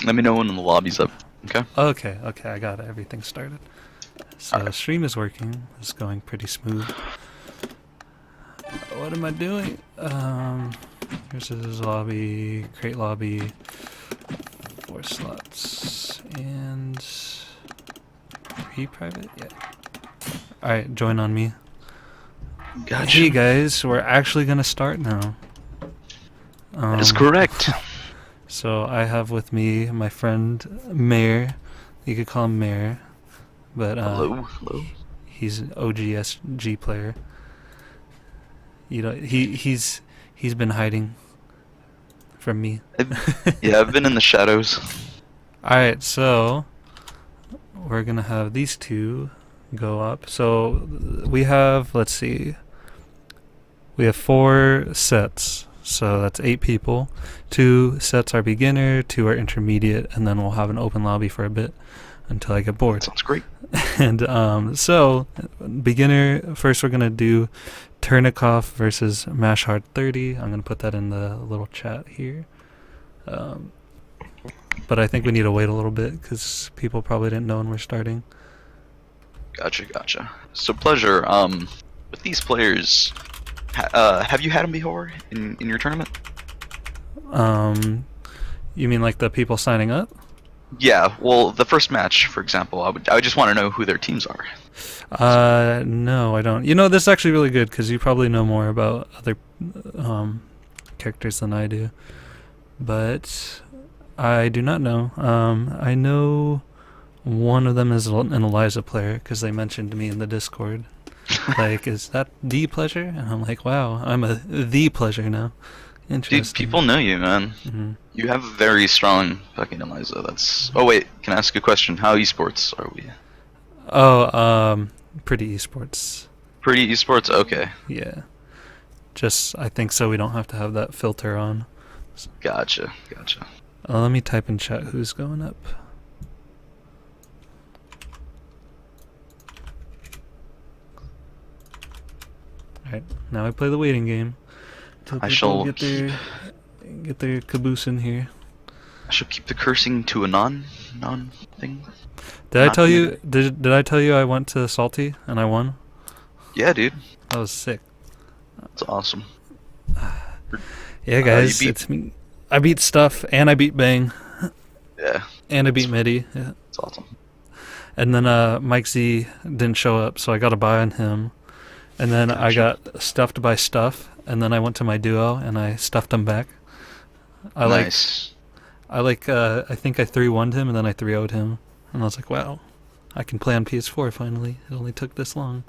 Let me know when the lobby's up. Okay. Okay, okay, I got everything started. So stream is working. It's going pretty smooth. What am I doing? Here's his lobby, create lobby, 4 slots, and pre-private. Yeah. All right, join on me. Gotcha. Hey guys, we're actually gonna start now. That is correct. So I have with me my friend Mayor. You could call him Mayor, but Hello. he's an OGSG player. You know, he's been hiding from me. Yeah, I've been in the shadows. All right, so we're gonna have these two go up. So we have, let's see, we have 4 sets. So that's 8 people. 2 sets are beginner, 2 are intermediate, and then we'll have an open lobby for a bit until I get bored. Sounds great. And so beginner, first we're gonna do Turnikoff versus Mash Hard 30. I'm gonna put that in the little chat here. But I think we need to wait a little bit because people probably didn't know when we're starting. Gotcha. So pleasure. With these players, have you had them before in your tournament? You mean like the people signing up? Yeah. Well, the first match, for example, I would just want to know who their teams are. No, I don't. You know, this is actually really good because you probably know more about other characters than I do. But I do not know. I know one of them is an Eliza player because they mentioned me in the Discord. Like, is that the pleasure? And I'm like, wow, I'm the pleasure now. Interesting. Dude, people know you, man. Mm-hmm. You have a very strong fucking Eliza. That's. Oh wait, can I ask a question? How esports are we? Oh, pretty esports. Pretty esports. Okay. Yeah. Just, I think so we don't have to have that filter on. Gotcha. Let me type in chat who's going up. Alright, now I play the waiting game. Till I people shall get their caboose in here. I shall keep the cursing to a non thing. Did I tell you? Did I tell you I went to Salty and I won? Yeah, dude. That was sick. That's awesome. Yeah, guys, it's me. I beat Stuff and I beat Bang. Yeah. And I beat Midi. Yeah. It's awesome. And then Mike Z didn't show up, so I got a buy on him. And then I got stuffed by Stuff, and then I went to my duo and I stuffed him back. Nice. I think I 3-1'd him and then I 3-0'd him. And I was like, wow, I can play on PS4 finally. It only took this long.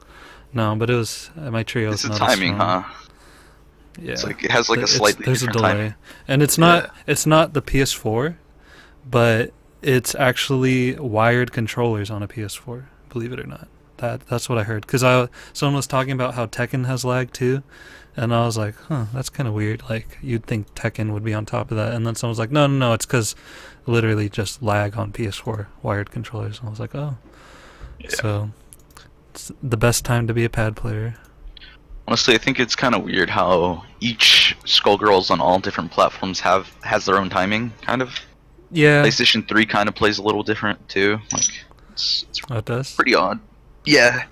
No, but it was my trio. It's the timing, huh? Yeah. It's like it has like a slightly there's different a delay. timing. And it's not the PS4, but it's actually wired controllers on a PS4, believe it or not. That's what I heard. Because someone was talking about how Tekken has lag too. And I was like, huh, that's kind of weird. Like, you'd think Tekken would be on top of that. And then someone was like, no, it's because literally just lag on PS4 wired controllers. And I was like, oh. Yeah. So, it's the best time to be a pad player. Honestly, I think it's kind of weird how each Skullgirls on all different platforms has their own timing, kind of. Yeah. PlayStation 3 kind of plays a little different, too. Like, it's it does? Pretty odd. Yeah.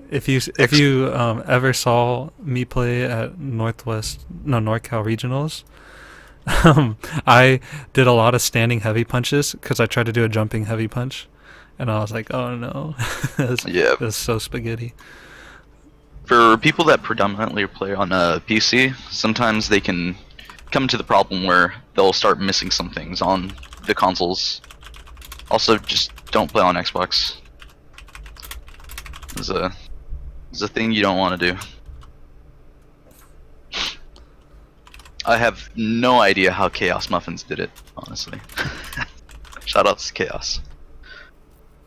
If you ever saw me play at NorCal Regionals, I did a lot of standing heavy punches because I tried to do a jumping heavy punch, and I was like, oh no, it was so spaghetti. For people that predominantly play on a PC, sometimes they can come to the problem where they'll start missing some things on the consoles. Also, just don't play on Xbox. It's a thing you don't want to do. I have no idea how Chaos Muffins did it, honestly. Shoutouts to Chaos.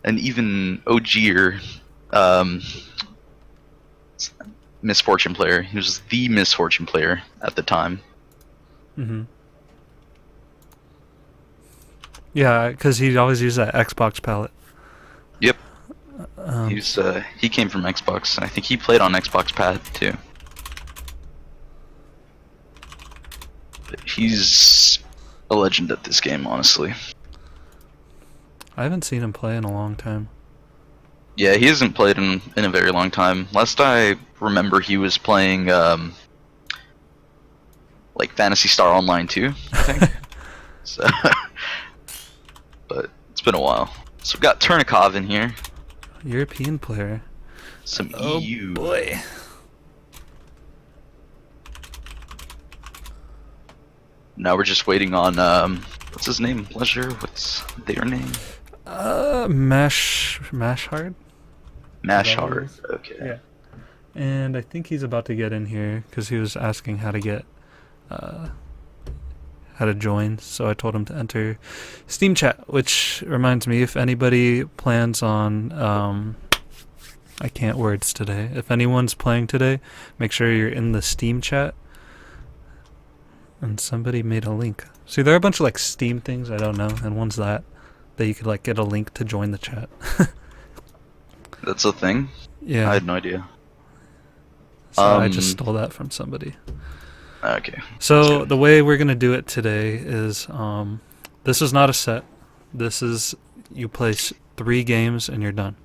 And even OG Misfortune player. He was the Misfortune player at the time. Mm-hmm. Yeah, because he always used that Xbox palette. Yep. He came from Xbox, and I think he played on Xbox Pad too. But he's a legend at this game, honestly. I haven't seen him play in a long time. Yeah, he hasn't played in a very long time. Last I remember, he was playing like Phantasy Star Online 2, I think. So, but it's been a while. So we've got Turnikov in here. European player. Some Oh EU. boy. Now we're just waiting on what's his name? Pleasure. What's their name? Mashhard. Mashhard. Okay. Yeah. And I think he's about to get in here because he was asking how to get, how to join. So I told him to enter Steam chat, which reminds me, if anybody plans on, I can't words today. If anyone's playing today, make sure you're in the Steam chat. And somebody made a link. See, there are a bunch of like Steam things, I don't know, and one's that you could like get a link to join the chat. That's a thing? Yeah. I had no idea. So I just stole that from somebody. Okay. So the way we're gonna do it today is, this is not a set. This is, you play 3 games and you're done.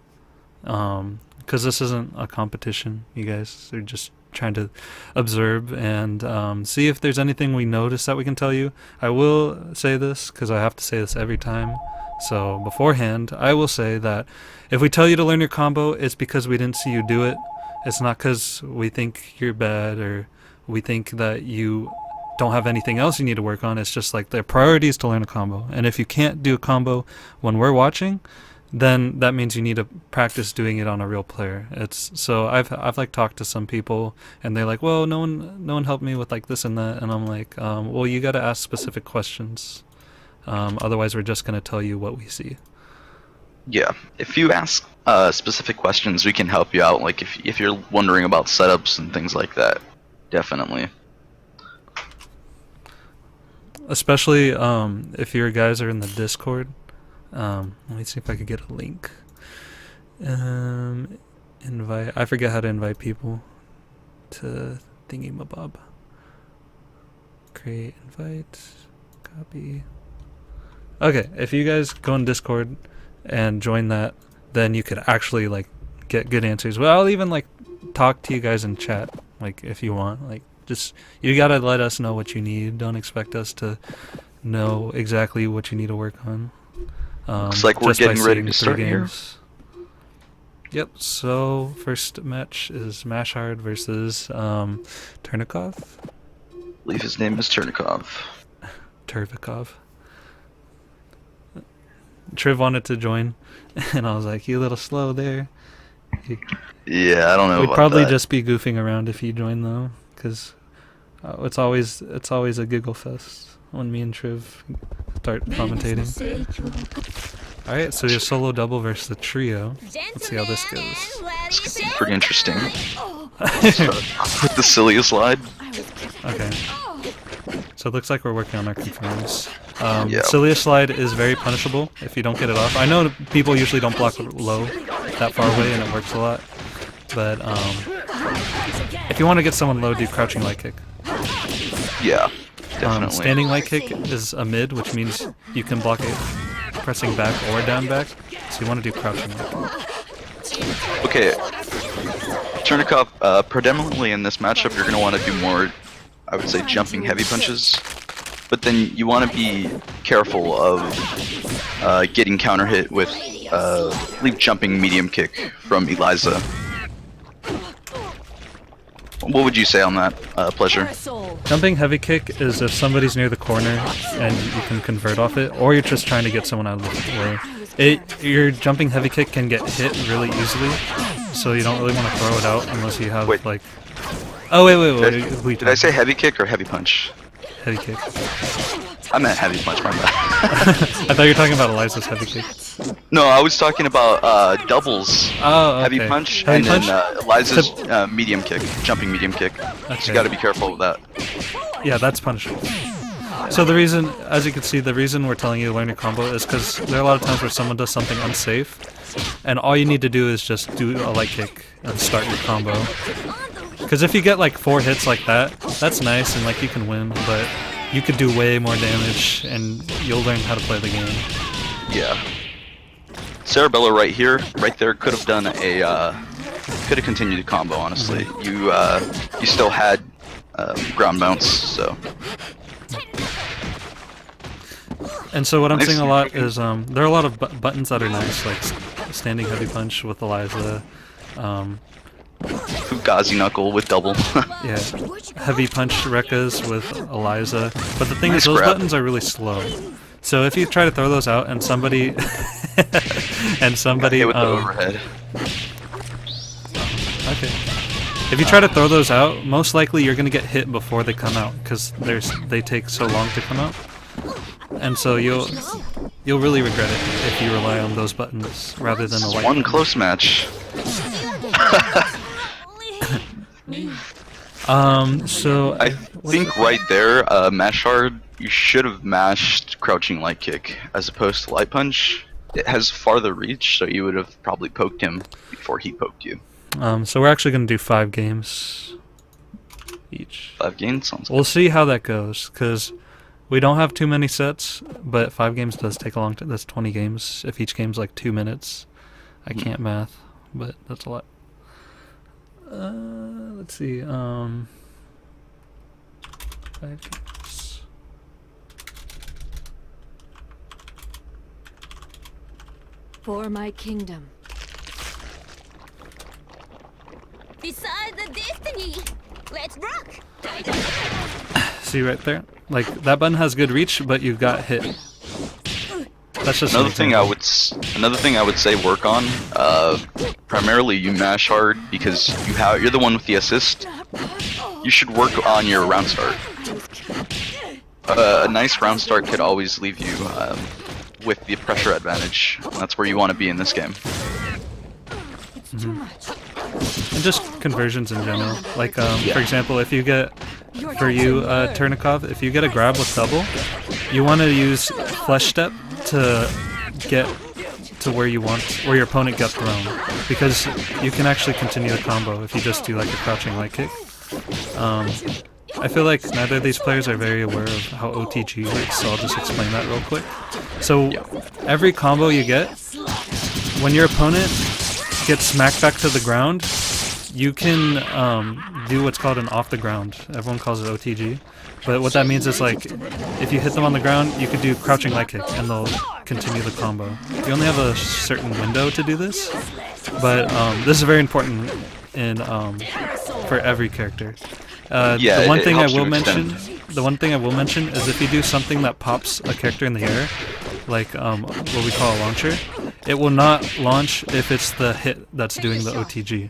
Because this isn't a competition, you guys. They're just trying to observe and see if there's anything we notice that we can tell you. I will say this because I have to say this every time. So beforehand, I will say that if we tell you to learn your combo, it's because we didn't see you do it. It's not because we think you're bad or we think that you don't have anything else you need to work on. It's just like their priority is to learn a combo. And if you can't do a combo when we're watching, then that means you need to practice doing it on a real player. So I've like talked to some people and they're like, well, no one helped me with like this and that, and I'm like, well, you got to ask specific questions. Otherwise, we're just gonna tell you what we see. Yeah, if you ask specific questions, we can help you out. Like if you're wondering about setups and things like that, definitely. Especially if your guys are in the Discord. Let me see if I could get a link. Invite. I forget how to invite people to thingy-mabob. Create invite. Copy. Okay, if you guys go in Discord and join that, then you could actually like get good answers. Well, I'll even like talk to you guys in chat, like if you want. Like, just you gotta let us know what you need. Don't expect us to know exactly what you need to work on. Looks like we're getting ready to start here. Yep, so first match is Mashhard versus Turnikov. I believe his name is Turnikov. Turvikov. Triv wanted to join, and I was like, you a little slow there. Yeah, I don't know We'd about probably that. just be goofing around if you join though, because it's always a giggle fest when me and Triv start commentating. Alright, so your solo double versus the trio. Let's see how this goes. It's gonna be pretty interesting. With the Cilia slide. Okay. So it looks like we're working on our confirms. Yeah. Cilia slide is very punishable if you don't get it off. I know people usually don't block low that far away and it works a lot. But if you want to get someone low, do crouching light kick. Yeah, definitely. Standing light kick is a mid, which means you can block it pressing back or down back. So you want to do crouching light kick. Okay, Turnikov, predominantly in this matchup, you're going to want to do more, I would say, jumping heavy punches. But then you want to be careful of getting counter hit with leap jumping medium kick from Eliza. What would you say on that, Pleasure? Jumping heavy kick is if somebody's near the corner and you can convert off it, or you're just trying to get someone out of the way. Your jumping heavy kick can get hit really easily, so you don't really want to throw it out unless you have like... Oh wait. Did I say heavy kick or heavy punch? Heavy kick. I meant heavy punch, my bad. I thought you were talking about Eliza's heavy kick. No, I was talking about doubles. Oh, okay. Heavy punch Heavy and punch? then Eliza's medium kick, jumping medium kick. Okay. So you gotta be careful with that. Yeah, that's punishable. So the reason, as you can see, the reason we're telling you to learn your combo is because there are a lot of times where someone does something unsafe, and all you need to do is just do a light kick and start your combo. Because if you get like 4 hits like that, that's nice and like you can win, but you could do way more damage, and you'll learn how to play the game. Yeah. Cerebella right here, right there, could have done a, could have continued the combo, honestly. You still had ground bounce, so. And so what I'm seeing a lot is, there are a lot of buttons that are nice, like standing heavy punch with Eliza, Fugazi knuckle with double. yeah, heavy punch Rekkas with Eliza, but the thing Nice is those grab. buttons are really slow. So if you try to throw those out and somebody Hit with the overhead. Okay. If you try to throw those out, most likely you're gonna get hit before they come out because they take so long to come out, and so you'll really regret it if you rely on those buttons rather than a light. One close match. So I think right there, mash hard, you should have mashed crouching light kick as opposed to light punch. It has farther reach, so you would have probably poked him before he poked you. So we're actually gonna do 5 games each. 5 games sounds good. We'll see how that goes because we don't have too many sets, but 5 games does take a long time. That's 20 games if each game's like 2 minutes. I can't math, but that's a lot. Let's see. 5 games. For my kingdom. Beside the destiny, let's rock. See right there? Like that button has good reach, but you got hit. That's just Another thing I would say work on. Primarily you mash hard because you're the one with the assist. You should work on your round start. A nice round start could always leave you with the pressure advantage. That's where you want to be in this game. And just conversions in general. Like, for example, if you get, for you, Turnikov, if you get a grab with double, you want to use flesh step to get to where you want, where your opponent got thrown, because you can actually continue the combo if you just do like a crouching light kick. I feel like neither of these players are very aware of how OTG works, so I'll just explain that real quick. So every combo you get, when your opponent gets smacked back to the ground, you can do what's called an off the ground. Everyone calls it OTG. But what that means is, like, if you hit them on the ground, you could do crouching light kick and they'll continue the combo. You only have a certain window to do this, but this is very important in for every character. The one thing I will mention is if you do something that pops a character in the air, like what we call a launcher, it will not launch if it's the hit that's doing the OTG.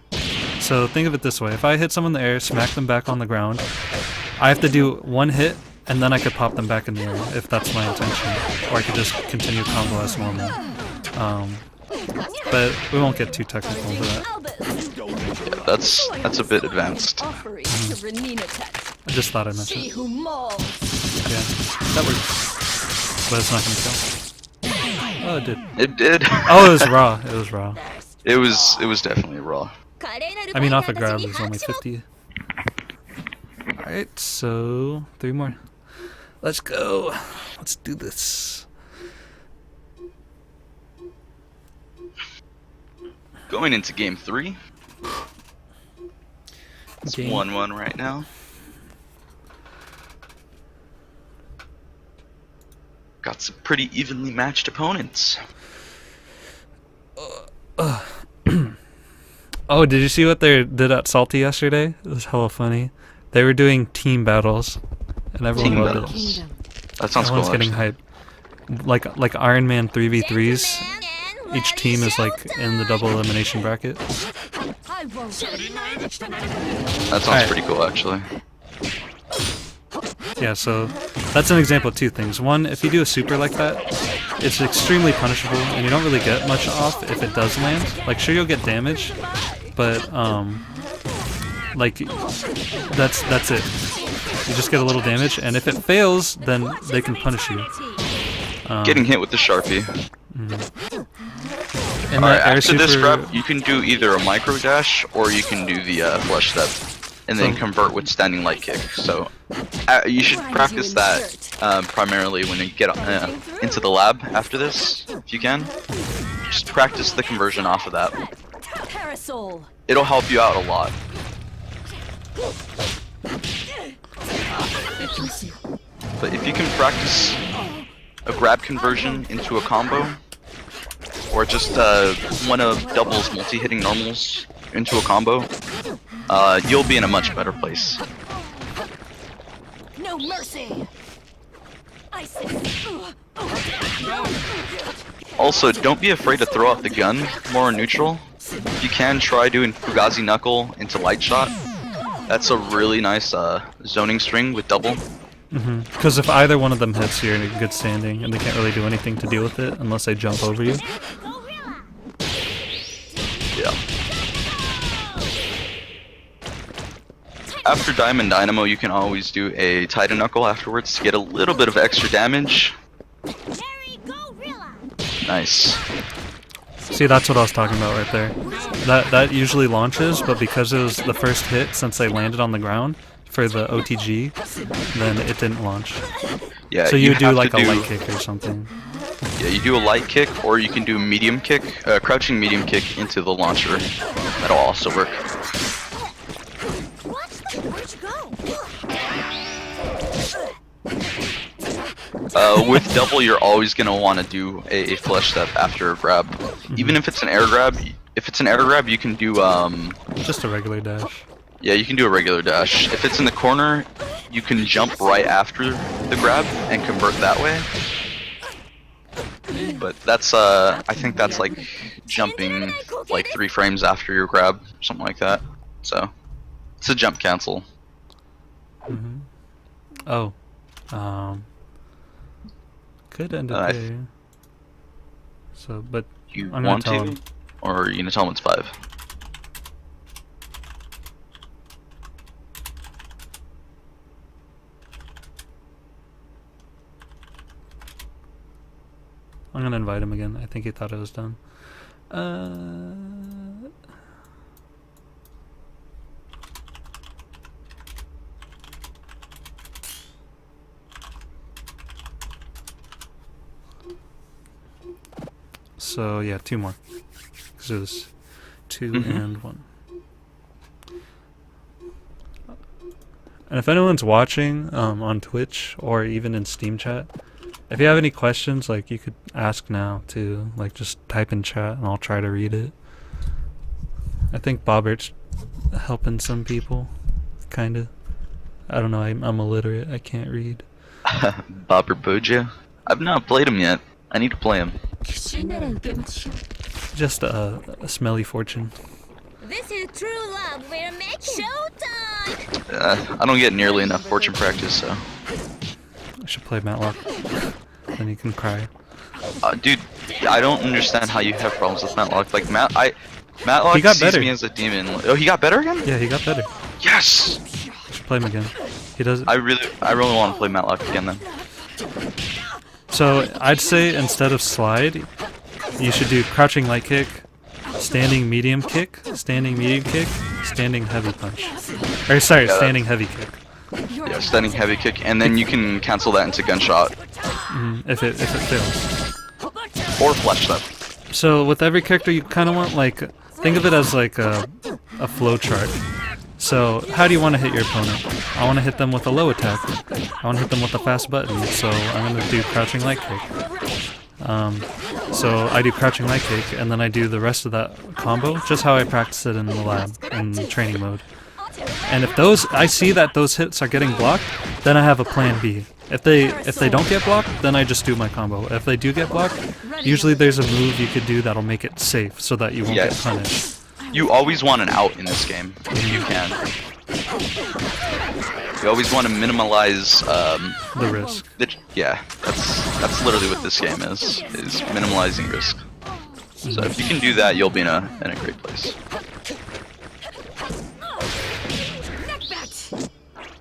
So think of it this way: if I hit someone in the air, smack them back on the ground, I have to do one hit, and then I could pop them back in the air if that's my intention, or I could just continue combo as normal. But we won't get too technical into that. Yeah, that's a bit advanced. I just thought I'd mention it. Yeah, that works. But it's not gonna kill. Oh, it did. It did. Oh, it was raw. It was raw. It was definitely raw. I mean, off a grab it was only 50. Alright, so 3 more. Let's go. Let's do this. Going into game 3. It's 1-1 right now. Got some pretty evenly matched opponents. Oh, did you see what they did at Salty yesterday? It was hella funny. They were doing team battles, and everyone loved it. That sounds cool. Everyone's getting hyped. Like Iron Man 3v3s. Each team is like in the double elimination bracket. That sounds pretty cool, actually. Yeah, so that's an example of 2 things. One, if you do a super like that, it's extremely punishable, and you don't really get much off if it does land. Like, sure, you'll get damage, but like that's it. You just get a little damage, and if it fails, then they can punish you. Getting hit with the Sharpie. And Alright, that air after this super- grab, you can do either a micro dash or you can do the flush step. and then So- convert with standing light kick. So you should practice that primarily when you get into the lab after this, if you can. Just practice the conversion off of that. Parasol. It'll help you out a lot. But if you can practice a grab conversion into a combo, or just one of doubles multi-hitting normals into a combo, you'll be in a much better place. No mercy. Also, don't be afraid to throw out the gun more neutral. If you can, try doing Fugazi Knuckle into Light Shot. That's a really nice zoning string with double. Because if either one of them hits, you're in a good standing, and they can't really do anything to deal with it unless they jump over you. Yeah. After Diamond Dynamo, you can always do a Titan Knuckle afterwards to get a little bit of extra damage. Nice. See, that's what I was talking about right there. That usually launches, but because it was the first hit since they landed on the ground for the OTG, then it didn't launch. Yeah. So you do have like to a light kick or something. Yeah, you do a light kick, or you can do medium kick, crouching medium kick into the launcher. That'll also work. With double, you're always gonna want to do a flush step after a grab, even if it's an air grab. If it's an air grab, you can do Just a regular dash. yeah, you can do a regular dash. If it's in the corner, you can jump right after the grab and convert that way. But that's I think that's like jumping like 3 frames after your grab, something like that. So it's a jump cancel. Oh. Could end up there. So, but You I'm gonna want tell to, him. or are you gonna tell him it's 5? I'm gonna invite him again. I think he thought it was done. So yeah, 2 more. Because it was 2 and 1. And if anyone's watching on Twitch or even in Steam chat, if you have any questions, like you could ask now too. Like just type in chat and I'll try to read it. I think Bobbert's helping some people, kinda. I don't know. I'm illiterate. I can't read. Bobber Boja? I've not played him yet. I need to play him. Just a smelly fortune. This is true love. We're making showtime. I don't get nearly enough fortune practice, so. I should play Matlock. Then you can cry. Dude, I don't understand how you have problems with Matlock. Like Matlock He got sees better. me as a demon. Oh, he got better again? Yeah, he got better. Yes. Should play him again. He does. I really want to play Matlock again then. So I'd say instead of slide, you should do crouching light kick, standing medium kick, standing medium kick, standing heavy punch. Or sorry, Yeah, standing heavy kick. Yeah, standing heavy kick, and then you can cancel that into gunshot If it fails. or flash step. So with every character, you kind of want like think of it as like a flow chart. So how do you want to hit your opponent? I want to hit them with a low attack. I want to hit them with a fast button. So I'm going to do crouching light kick. So I do crouching light kick, and then I do the rest of that combo, just how I practice it in the lab, in training mode. And if I see that those hits are getting blocked, then I have a plan B. If they don't get blocked, then I just do my combo. If they do get blocked, usually there's a move you could do that'll make it safe, so that you won't get punished. You always want an out in this game, if you can. You always want to minimize The risk. yeah, that's literally what this game is minimalizing risk. So if you can do that, you'll be in a great place.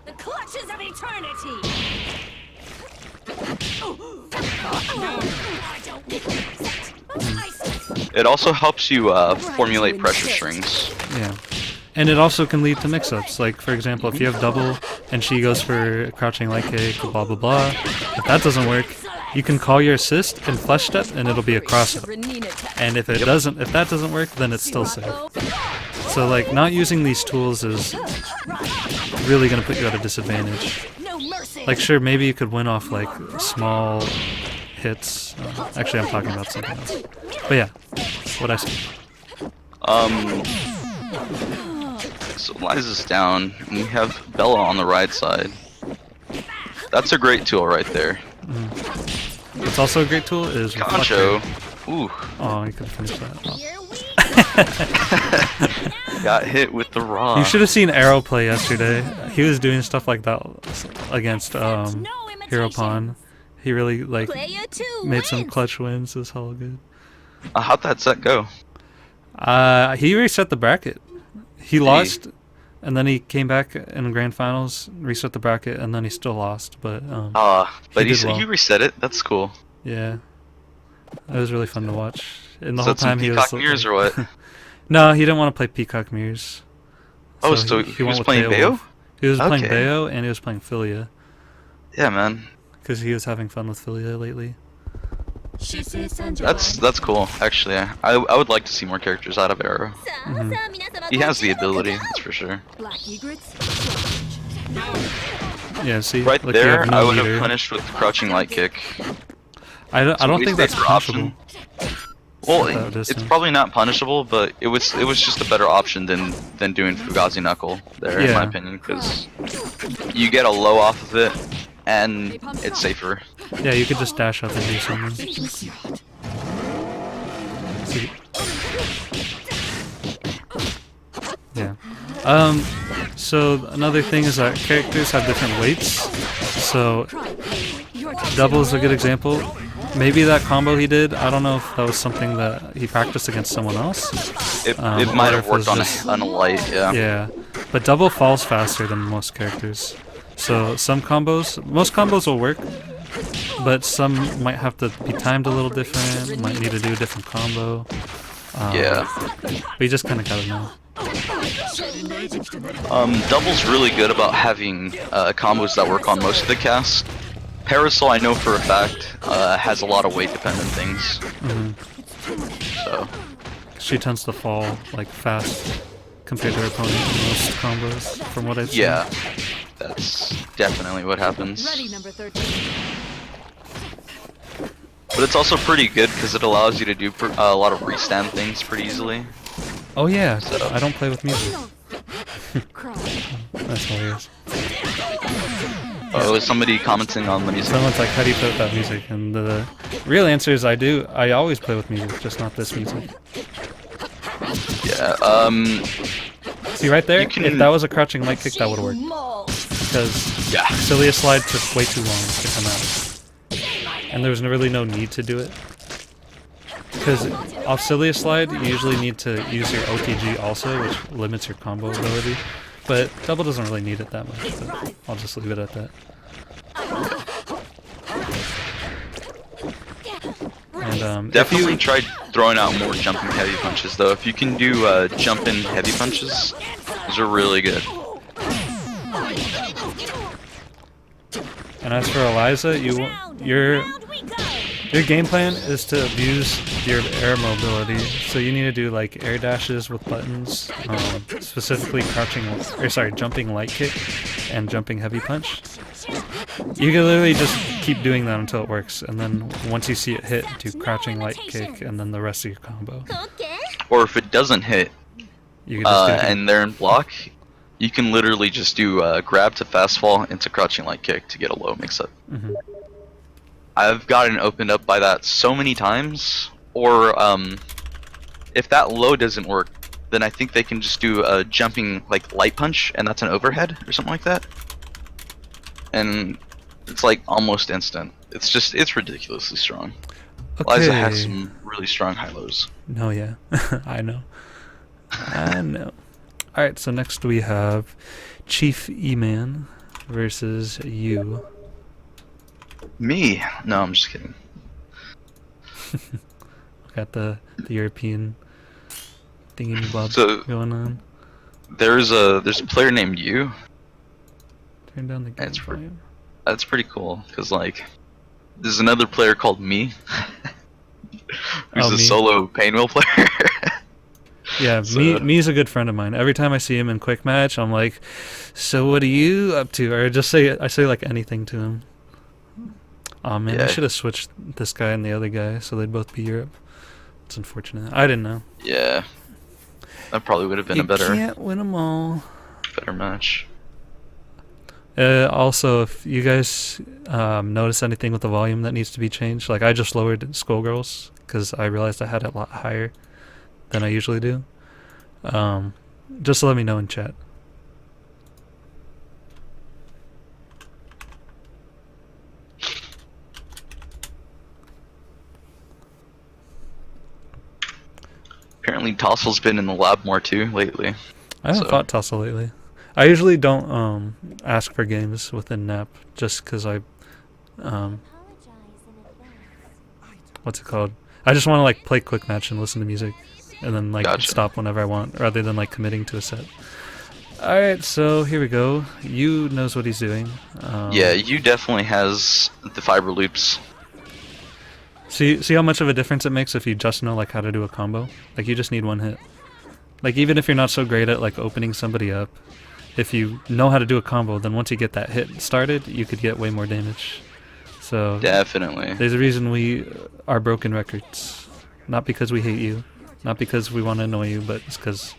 The clutches of eternity. It also helps you formulate pressure strings. Yeah. And it also can lead to mix-ups. Like, for example, if you have double and she goes for crouching light kick, blah blah blah, if that doesn't work, you can call your assist and flesh step and it'll be a cross-up. And if it doesn't, if that doesn't work, then it's still safe. So like, not using these tools is really gonna put you at a disadvantage. Like, sure, maybe you could win off like small hits. Actually, I'm talking about something else. But yeah, what I say. So Liza's down, and we have Bella on the right side. That's a great tool right there. What's also a great tool is Concho. Reflector. Ooh. Oh, you could have finished that. Oh. Got hit with the raw. You should have seen Arrow play yesterday. He was doing stuff like that against Hero Pawn. He really like made some clutch wins. It was hella good. How'd that set go? He reset the bracket. He lost, and then he came back in the grand finals, reset the bracket, and then he still lost. But he reset it. That's cool. Yeah, it was really fun to watch. And the Is whole that some time he Peacock was Mirrors or what? No, he didn't want to play Peacock Mirrors. Oh, so he was playing Beowulf? He was playing Okay. Bayo and he was playing Philia. Yeah, man. Because he was having fun with Philia lately. That's cool. Actually, I would like to see more characters out of Arrow. He has the ability, that's for sure. Yeah, see? Right Like, you there, have no I would leader. have punished with crushing light kick. I don't think that's safer punishable. Well, That it's distance. probably not punishable, but it was just a better option than doing Fugazi Knuckle there, in my Yeah. opinion, because you get a low off of it, and it's safer. Yeah, you could just dash up and do something. See? Yeah. So another thing is that characters have different weights. So Double is a good example. Maybe that combo he did, I don't know if that was something that he practiced against someone else. It Or might if have it was worked just- on a light, yeah. Yeah, but Double falls faster than most characters. So most combos will work, but some might have to be timed a little different, might need to do a different combo. Yeah. But you just kind of gotta know. Double's really good about having combos that work on most of the cast. Parasol, I know for a fact, has a lot of weight dependent things. So She tends to fall like fast compared to her opponent in most combos, from what I've seen. yeah, that's definitely what happens. But it's also pretty good because it allows you to do a lot of restand things pretty easily. Oh yeah, So- I don't play with music. That's hilarious. Oh, is somebody commenting on the music? Someone's like, how do you play with that music? And the real answer is I do. I always play with music, just not this music. Yeah, See right there? You can- If that was a crouching light kick, that would work. Because yeah. Cilia Slide took way too long to come out. And there was really no need to do it. Because off Cilia Slide, you usually need to use your OTG also, which limits your combo ability. But Double doesn't really need it that much, but I'll just leave it at that. And Definitely try throwing out more jumping heavy punches though. If you can do jumping heavy punches, those are really good. And as for Eliza, your game plan is to abuse your air mobility. So you need to do like air dashes with buttons, specifically jumping light kick and jumping heavy punch. You can literally just keep doing that until it works, and then once you see it hit, do crouching light kick, and then the rest of your combo. Or if it doesn't hit, You can just do it. and they're in block, you can literally just do grab to fast fall into crouching light kick to get a low mix up. Mhm. I've gotten opened up by that so many times. Or if that low doesn't work, then I think they can just do a jumping like light punch, and that's an overhead or something like that. And it's like almost instant. It's ridiculously strong. Liza has Okay. some really strong high lows. No, yeah. I know. I know. Alright, so next we have Chief E-Man versus you. Me? No, I'm just kidding. Got the European thingy bob So- going on. there's a player named you. Turn down the game That's volume. That's pretty cool, because like there's another player called me, who's Oh, a me? solo painwheel player. Yeah, So- Me's a good friend of mine. Every time I see him in quick match, I'm like, "So what are you up to?" Or I say like anything to him. Oh man, Yeah. I should have switched this guy and the other guy so they'd both be Europe. It's unfortunate. I didn't know. Yeah, that probably would have been You a better can't win them all. match. Also, if you guys notice anything with the volume that needs to be changed, like I just lowered Skullgirls because I realized I had it a lot higher than I usually do. Just let me know in chat. Apparently, Tossel's been in the lab more too lately. I haven't So- fought Tussle lately. I usually don't ask for games within NAP just because I what's it called? I just want to like play quick match and listen to music, and then like Gotcha. stop whenever I want, rather than like committing to a set. All right, so here we go. You knows what he's doing. Yeah, you definitely has the fiber loops. See how much of a difference it makes if you just know like how to do a combo. Like you just need one hit. Like even if you're not so great at like opening somebody up, if you know how to do a combo, then once you get that hit started, you could get way more damage. So Definitely. there's a reason we are broken records. Not because we hate you, not because we want to annoy you, but it's because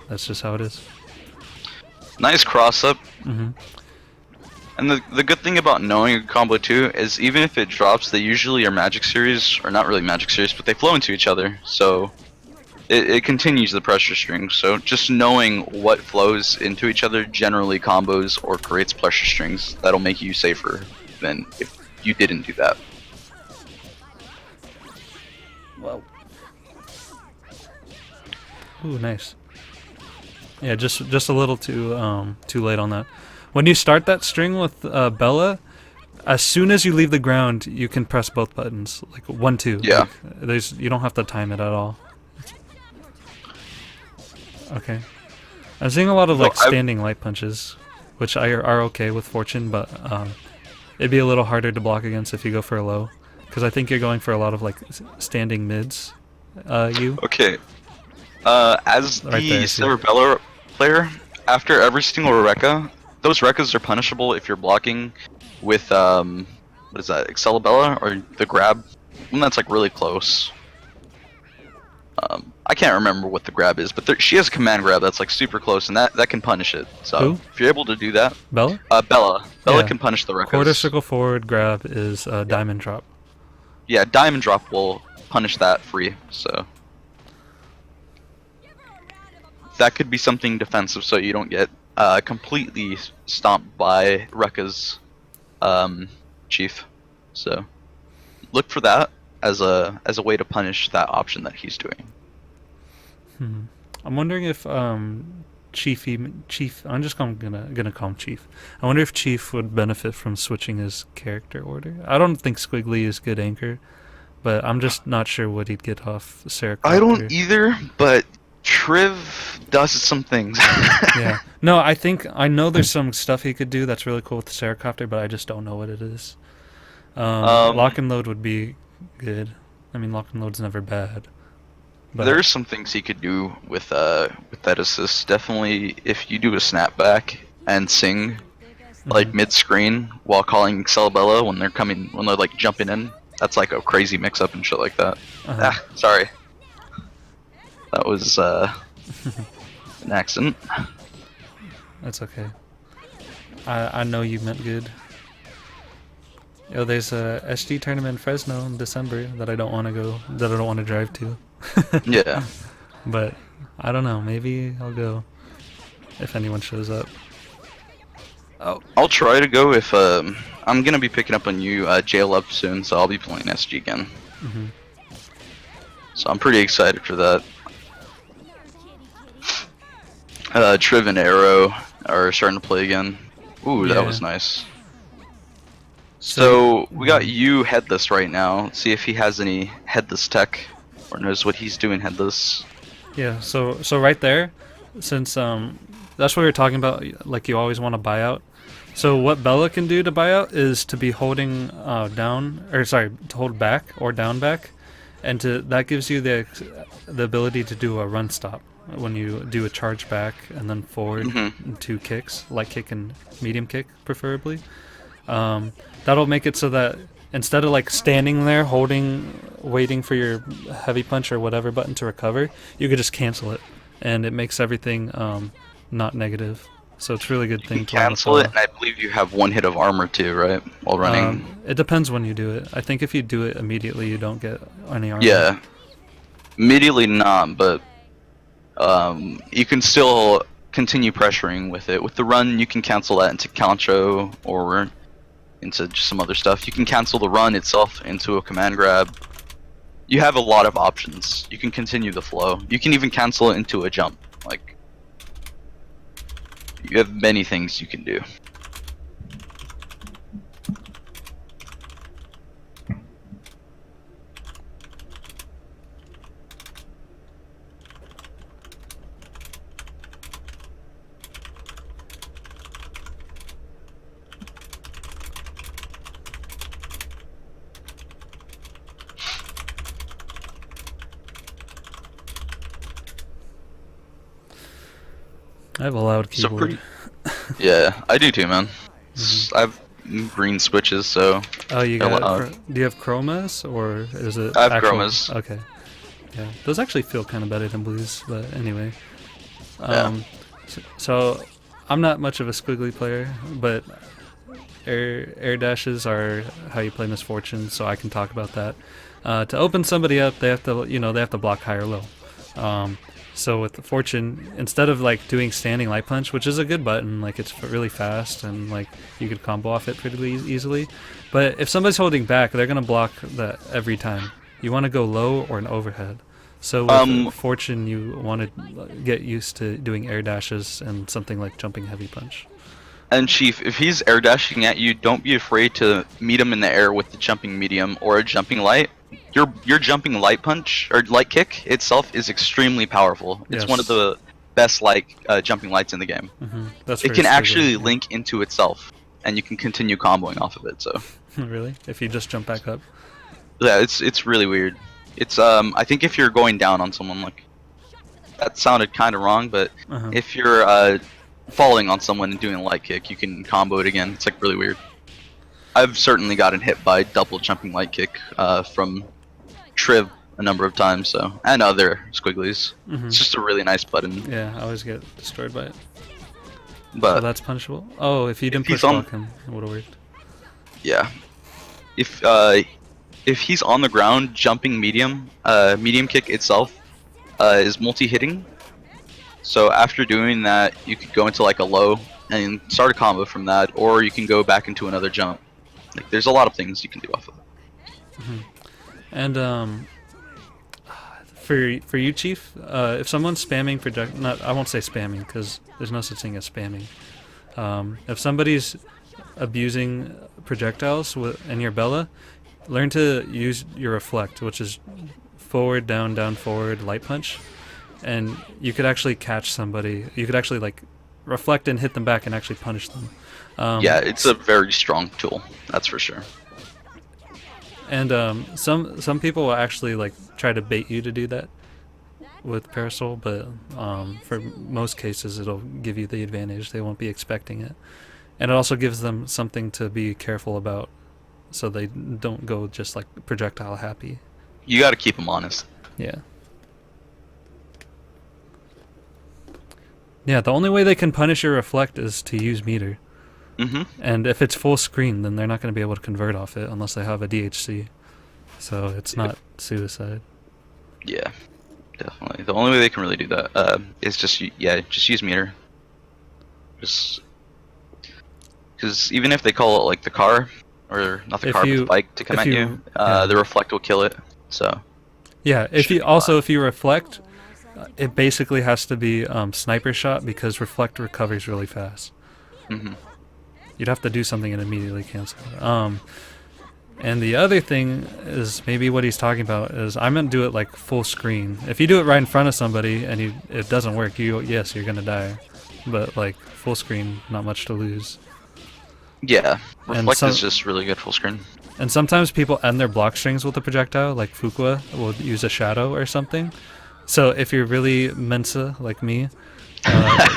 that's just how it is. Nice cross up. Hmm. And the good thing about knowing a combo too is even if it drops, they usually are magic series, or not really magic series, but they flow into each other. So it continues the pressure string. So just knowing what flows into each other generally combos or creates pressure strings, that'll make you safer than if you didn't do that. Whoa. Ooh, nice. Yeah, just a little too late on that. When you start that string with Bella, as soon as you leave the ground, you can press both buttons, like 1, 2. Yeah. Like, you don't have to time it at all. Okay. I'm seeing a lot of like Well, standing light punches, which are okay with Fortune, but it'd be a little harder to block against if you go for a low, because I think you're going for a lot of like standing mids. You. Okay. As Right the there, I see. Cerebella player, after every single Rekka, those Rekkas are punishable if you're blocking with what is that, Excalibella or the grab? One that's like really close. I can't remember what the grab is, but she has a command grab that's like super close, and that can punish it. So Who? if you're able to do that, Bella? Bella Yeah. can punish the Rekkas. Quarter circle forward grab is diamond drop. Yeah, Diamond Drop will punish that free. So that could be something defensive, so you don't get completely stomped by Rekka's chief. So look for that as a way to punish that option that he's doing. I'm wondering if Chief. I'm just gonna call him Chief. I wonder if Chief would benefit from switching his character order. I don't think Squiggly is good anchor, but I'm just not sure what he'd get off Sarah. I don't either, but Triv does some things. Yeah. No, I know there's some stuff he could do that's really cool with the Seracopter, but I just don't know what it is. Lock and load would be good. I mean, lock and load's never bad. But There's some things he could do with that assist. Definitely, if you do a snapback and sing like mid-screen while calling Celebella when they're like jumping in, that's like a crazy mix-up and shit like that. Ah, sorry. That was an accident. That's okay. I know you meant good. Yo, there's a SG tournament in Fresno in December that I don't want to go, that I don't want to drive to. Yeah. But I don't know. Maybe I'll go if anyone shows up. Oh, I'll try to go if I'm gonna be picking up on you jail up soon, so I'll be playing SG again. So I'm pretty excited for that. Triv and Arrow are starting to play again. Ooh, Yeah. that was nice. So we got you headless right now. Let's see if he has any headless tech or knows what he's doing headless. yeah. So right there, since that's what we were talking about, like you always want to buy out. So what Bella can do to buy out is to be holding down, or sorry, to hold back or down back, and that gives you the ability to do a run stop when you do a charge back and then forward two kicks, light kick and medium kick preferably. That'll make it so that instead of like standing there waiting for your heavy punch or whatever button to recover, you could just cancel it, and it makes everything not negative. So it's a really good thing. You can cancel it, and I believe you have 1 hit of armor too, right? While running. It depends when you do it. I think if you do it immediately, you don't get any armor. Yeah, immediately not, but you can still continue pressuring with it. With the run, you can cancel that into Concho or into just some other stuff. You can cancel the run itself into a command grab. You have a lot of options. You can continue the flow. You can even cancel it into a jump. Like, you have many things you can do. I have a loud keyboard. Yeah, I do too, man. I have green switches, so. Oh, you got do you have chromas, or is it I have actual? chromas. Okay. Yeah, those actually feel kind of better than blues, but anyway. So I'm not much of a squiggly player, but air dashes are how you play Misfortune, so I can talk about that. To open somebody up, they have to block high or low. So with the Fortune, instead of like doing standing light punch, which is a good button, like it's really fast and like you could combo off it pretty easily, but if somebody's holding back, they're gonna block that every time. You want to go low or an overhead. So with Fortune, you want to get used to doing air dashes and something like jumping heavy punch. And Chief, if he's air dashing at you, don't be afraid to meet him in the air with the jumping medium or a jumping light. Your jumping light punch or light kick itself is extremely powerful. It's one of the best jumping lights in the game. That's it can actually link into itself, and you can continue comboing off of it. So really, if you just jump back up. Yeah, it's really weird. It's I think if you're going down on someone, like, that sounded kind of wrong, but if you're falling on someone and doing a light kick, you can combo it again. It's like really weird. I've certainly gotten hit by double jumping light kick from Triv a number of times, so, and other squigglies. It's just a really nice button. Yeah, I always get destroyed by it. But so that's punishable. Oh, if you didn't push block him, it would have worked. Yeah. If he's on the ground, jumping medium kick itself is multi-hitting. So after doing that, you could go into like a low and start a combo from that, or you can go back into another jump. Like, there's a lot of things you can do off of it. And for you, Chief, if someone's spamming I won't say spamming because there's no such thing as spamming. If somebody's abusing projectiles in your Bella, learn to use your reflect, which is forward, down, down, forward, light punch, and you could actually catch somebody. You could actually like reflect and hit them back and actually punish them. Yeah, it's a very strong tool, that's for sure. And some people will actually like try to bait you to do that with Parasol, but for most cases it'll give you the advantage. They won't be expecting it, and it also gives them something to be careful about, so they don't go just like projectile happy. You got to keep them honest. Yeah. Yeah, the only way they can punish your reflect is to use meter. And if it's full screen, then they're not going to be able to convert off it unless they have a DHC. So it's not suicide. Yeah, definitely. The only way they can really do that is just use meter. Just because even if they call it like the car, or not the car, but the bike to come at you, the reflect will kill it. So yeah, if you reflect, it basically has to be sniper shot, because reflect recovers really fast. You'd have to do something and immediately cancel it. And the other thing is maybe what he's talking about is I meant do it like full screen. If you do it right in front of somebody and it doesn't work, yes, you're gonna die. But like full screen, not much to lose. Yeah, reflect some- is just really good full screen. And sometimes people end their block strings with a projectile, like Fuqua will use a shadow or something. So if you're really Mensa like me,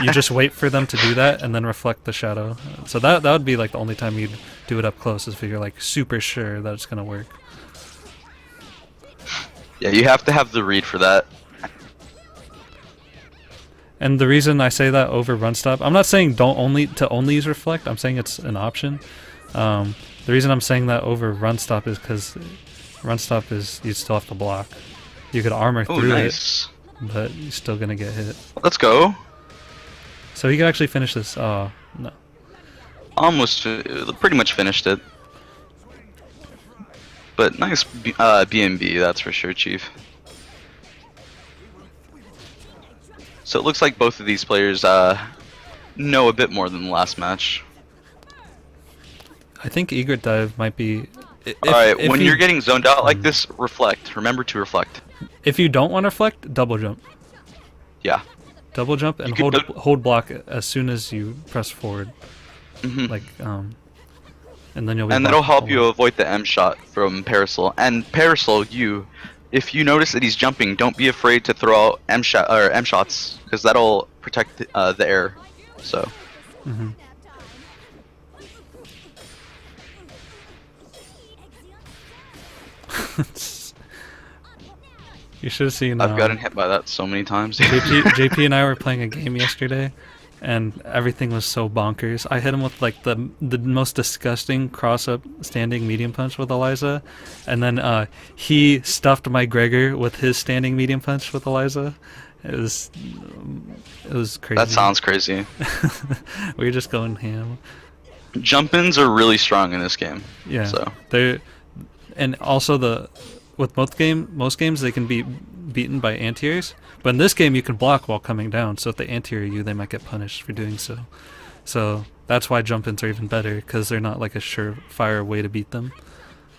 you just wait for them to do that and then reflect the shadow. So that would be like the only time you'd do it up close, is if you're like super sure that it's gonna work. Yeah, you have to have the read for that. And the reason I say that over run stop, I'm not saying only use reflect. I'm saying it's an option. The reason I'm saying that over run stop is because run stop is you still have to block. You could armor Oh, through nice. it, but you're still gonna get hit. Let's go. So he could actually finish this. Oh no. Almost, pretty much finished it. But nice B&B, that's for sure, Chief. So it looks like both of these players know a bit more than the last match. I think Egret Dive might be. Alright, when you're getting zoned out like this, reflect. Remember to reflect. If you don't want to reflect, double jump. Yeah. Double jump and You could hold block as soon as you press forward. Mhm. Like and then you'll be. And that'll blocked help all you the way. avoid the M shot from Parasol. And Parasol, if you notice that he's jumping, don't be afraid to throw out M shots, because that'll protect the air. So. Mhm. You should have seen. I've gotten hit by that so many times. JP and I were playing a game yesterday, and everything was so bonkers. I hit him with like the most disgusting cross-up standing medium punch with Eliza, and then he stuffed my Gregor with his standing medium punch with Eliza. It was crazy. That sounds crazy. We were just going ham. Jump-ins are really strong in this game. Yeah. So. And also with most games they can be beaten by anti-airs, but in this game you can block while coming down. So if they anti-air you, they might get punished for doing so. So that's why jump-ins are even better, because they're not like a surefire way to beat them.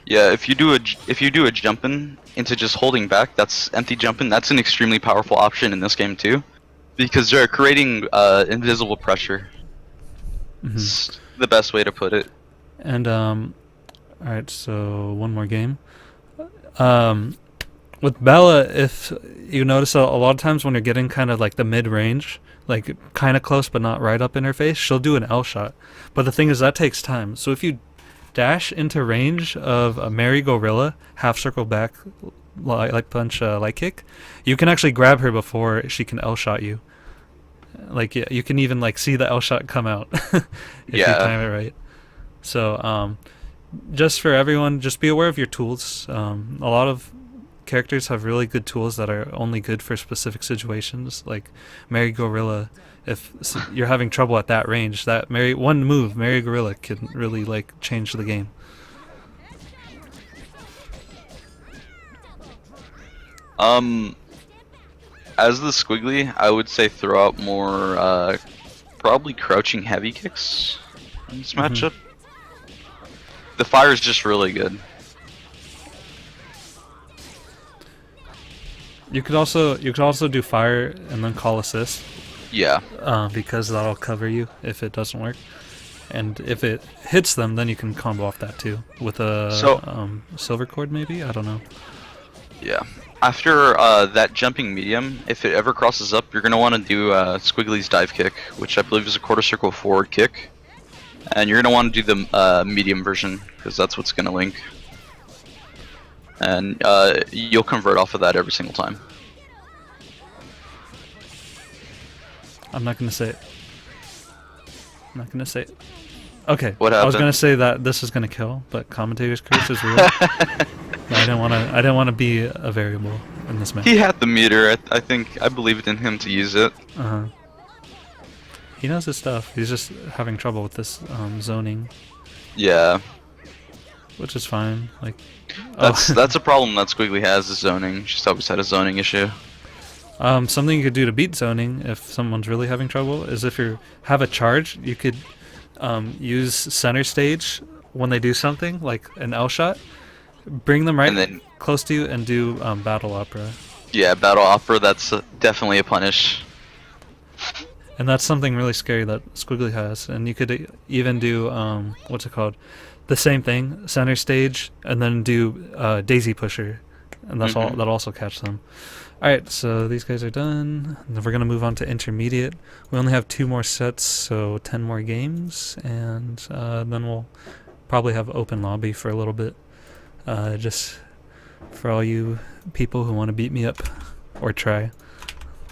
Yeah, if you do a jump-in into just holding back, that's empty jump-in. That's an extremely powerful option in this game too, because they're creating invisible pressure. Mm-hmm. It's the best way to put it. And alright, so one more game. With Bella, if you notice a lot of times when you're getting kind of like the mid-range, like kind of close but not right up in her face, she'll do an L shot. But the thing is, that takes time. So if you dash into range of a Mary Gorilla, half circle back, like punch, light kick, you can actually grab her before she can L shot you. Like, yeah, you can even like see the L shot come out if you time it right. So just for everyone, just be aware of your tools. A lot of characters have really good tools that are only good for specific situations. Like Mary Gorilla, if you're having trouble at that range, one move, Mary Gorilla, can really like change the game. As the Squiggly, I would say throw out more probably crouching heavy kicks in this matchup. The fire is just really good. You could also do fire and then call assist. Yeah. Because that'll cover you if it doesn't work. And if it hits them, then you can combo off that too with a silver cord maybe. I don't know. Yeah. After that jumping medium, if it ever crosses up, you're gonna want to do Squiggly's dive kick, which I believe is a quarter circle forward kick. And you're going to want to do the medium version, because that's what's going to link. And you'll convert off of that every single time. I'm not going to say it. Okay, What I was happened? going to say that this is going to kill, but commentator's curse is real. I didn't want to be a variable in this match. He had the meter. I believed in him to use it. Uh-huh. He knows his stuff. He's just having trouble with this zoning, Yeah. which is fine. Like, That's a problem that Squiggly has, is zoning. She's always had a zoning issue. something you could do to beat zoning if someone's really having trouble is if you have a charge, you could use center stage when they do something like an L shot, bring them right And then close to you and do battle opera. yeah, battle opera. That's definitely a punish. And that's something really scary that Squiggly has. And you could even do what's it called? The same thing, center stage, and then do Daisy Pusher, and that's all. That'll also catch them. All right, so these guys are done. And then we're gonna move on to intermediate. We only have 2 more sets, so 10 more games, and then we'll probably have open lobby for a little bit, just for all you people who want to beat me up or try.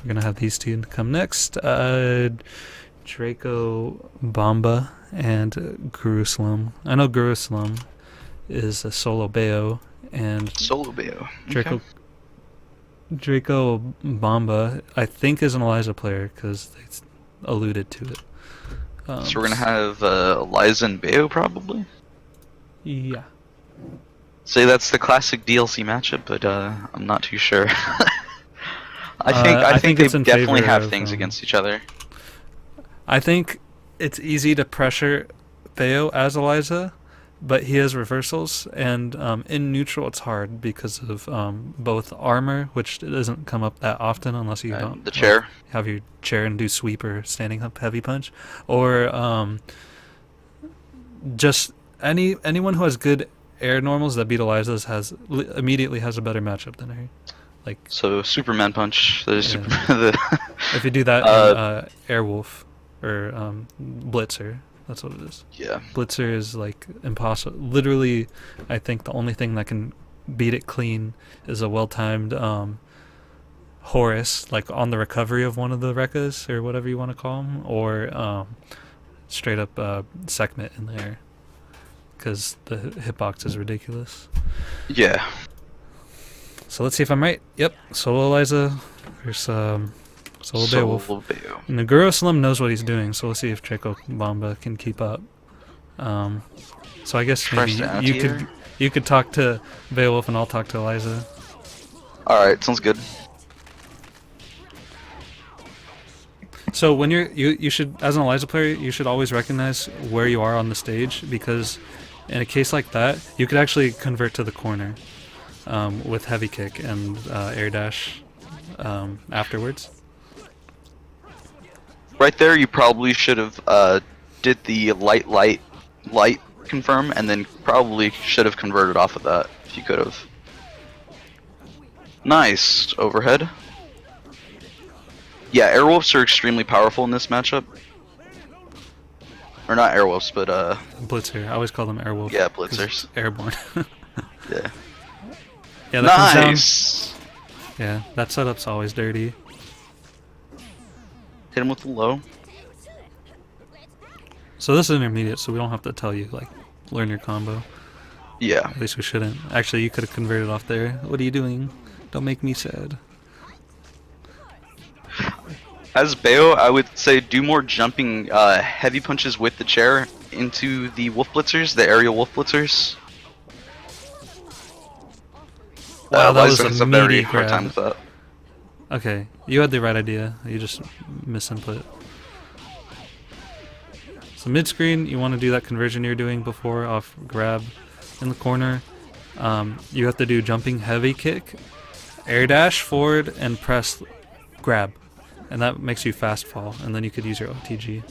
We're gonna have these 2 come next. Draco Bomba and Jerusalem. I know Jerusalem is a solo Bayo, and Solo Bayo. Draco Okay. Draco Bomba I think is an Eliza player because they alluded to it. So we're gonna have Eliza and Bayo probably. Yeah. Say that's the classic DLC matchup, but I'm not too sure. I think they it's in definitely favor have of, things against each other. I think it's easy to pressure Bayo as Eliza, but he has reversals, and in neutral it's hard because of both armor, which doesn't come up that often unless you don't The chair. have your chair and do sweep or standing up heavy punch, or just anyone who has good air normals that beat Eliza's immediately has a better matchup than her. Like, So Superman punch. There's Yeah. the if you do that in Airwolf or Blitzer, that's what it is. yeah. Blitzer is like impossible. Literally, I think the only thing that can beat it clean is a well-timed Horus, like on the recovery of one of the Rekkas or whatever you want to call them, or straight up Sekhmet in there, because the hitbox is ridiculous. Yeah. So let's see if I'm right. Yep, Solo Eliza versus Solo Beowulf. Solo Bayo. Naguro Slim knows what he's doing, so let's see if Draco Bomba can keep up. So I guess maybe First you could talk to Beowulf and I'll talk to Eliza. All right, sounds good. So when you should, as an Eliza player, you should always recognize where you are on the stage, because in a case like that, you could actually convert to the corner with heavy kick and air dash afterwards. Right there, you probably should have did the light confirm, and then probably should have converted off of that if you could have. Nice overhead. Yeah, airwolves are extremely powerful in this matchup. Or not airwolves, but Blitzer. I always call them Airwolf. yeah, 'cause blitzers. it's airborne. Yeah. Yeah, that comes down. Nice. Yeah, that setup's always dirty. Hit him with the low. So this is intermediate, so we don't have to tell you, like, learn your combo. Yeah. At least we shouldn't. Actually, you could have converted off there. What are you doing? Don't make me sad. As Bayo, I would say do more jumping heavy punches with the chair into the wolf blitzers, the aerial wolf blitzers. Wow, that was Eliza a has a very meaty hard time grab. with that. Okay, you had the right idea. You just misinput. So mid screen, you want to do that conversion you're doing before off grab in the corner. You have to do jumping heavy kick, air dash forward, and press grab, and that makes you fast fall. And then you could use your OTG.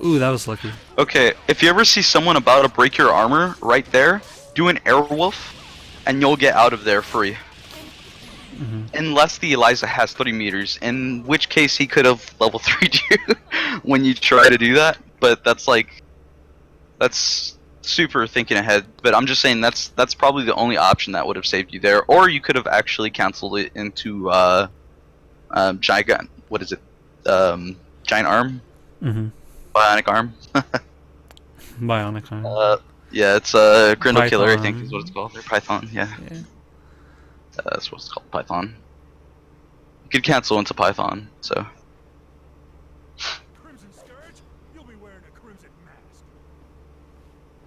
Ooh, that was lucky. Okay, if you ever see someone about to break your armor right there, do an airwolf, and you'll get out of there free. Unless the Eliza has 30 meters, in which case he could have level 3'd you when you try to do that. But that's super thinking ahead. But I'm just saying that's probably the only option that would have saved you there. Or you could have actually canceled it into giant. What is it? Giant arm. Bionic arm. Bionic arm. Yeah, it's Grindel Killer, I think Python. is what it's called. Or Python, yeah. Yeah. That's what it's called, Python. You could cancel into Python, so. Crimson Scourge, you'll be wearing a crimson mask.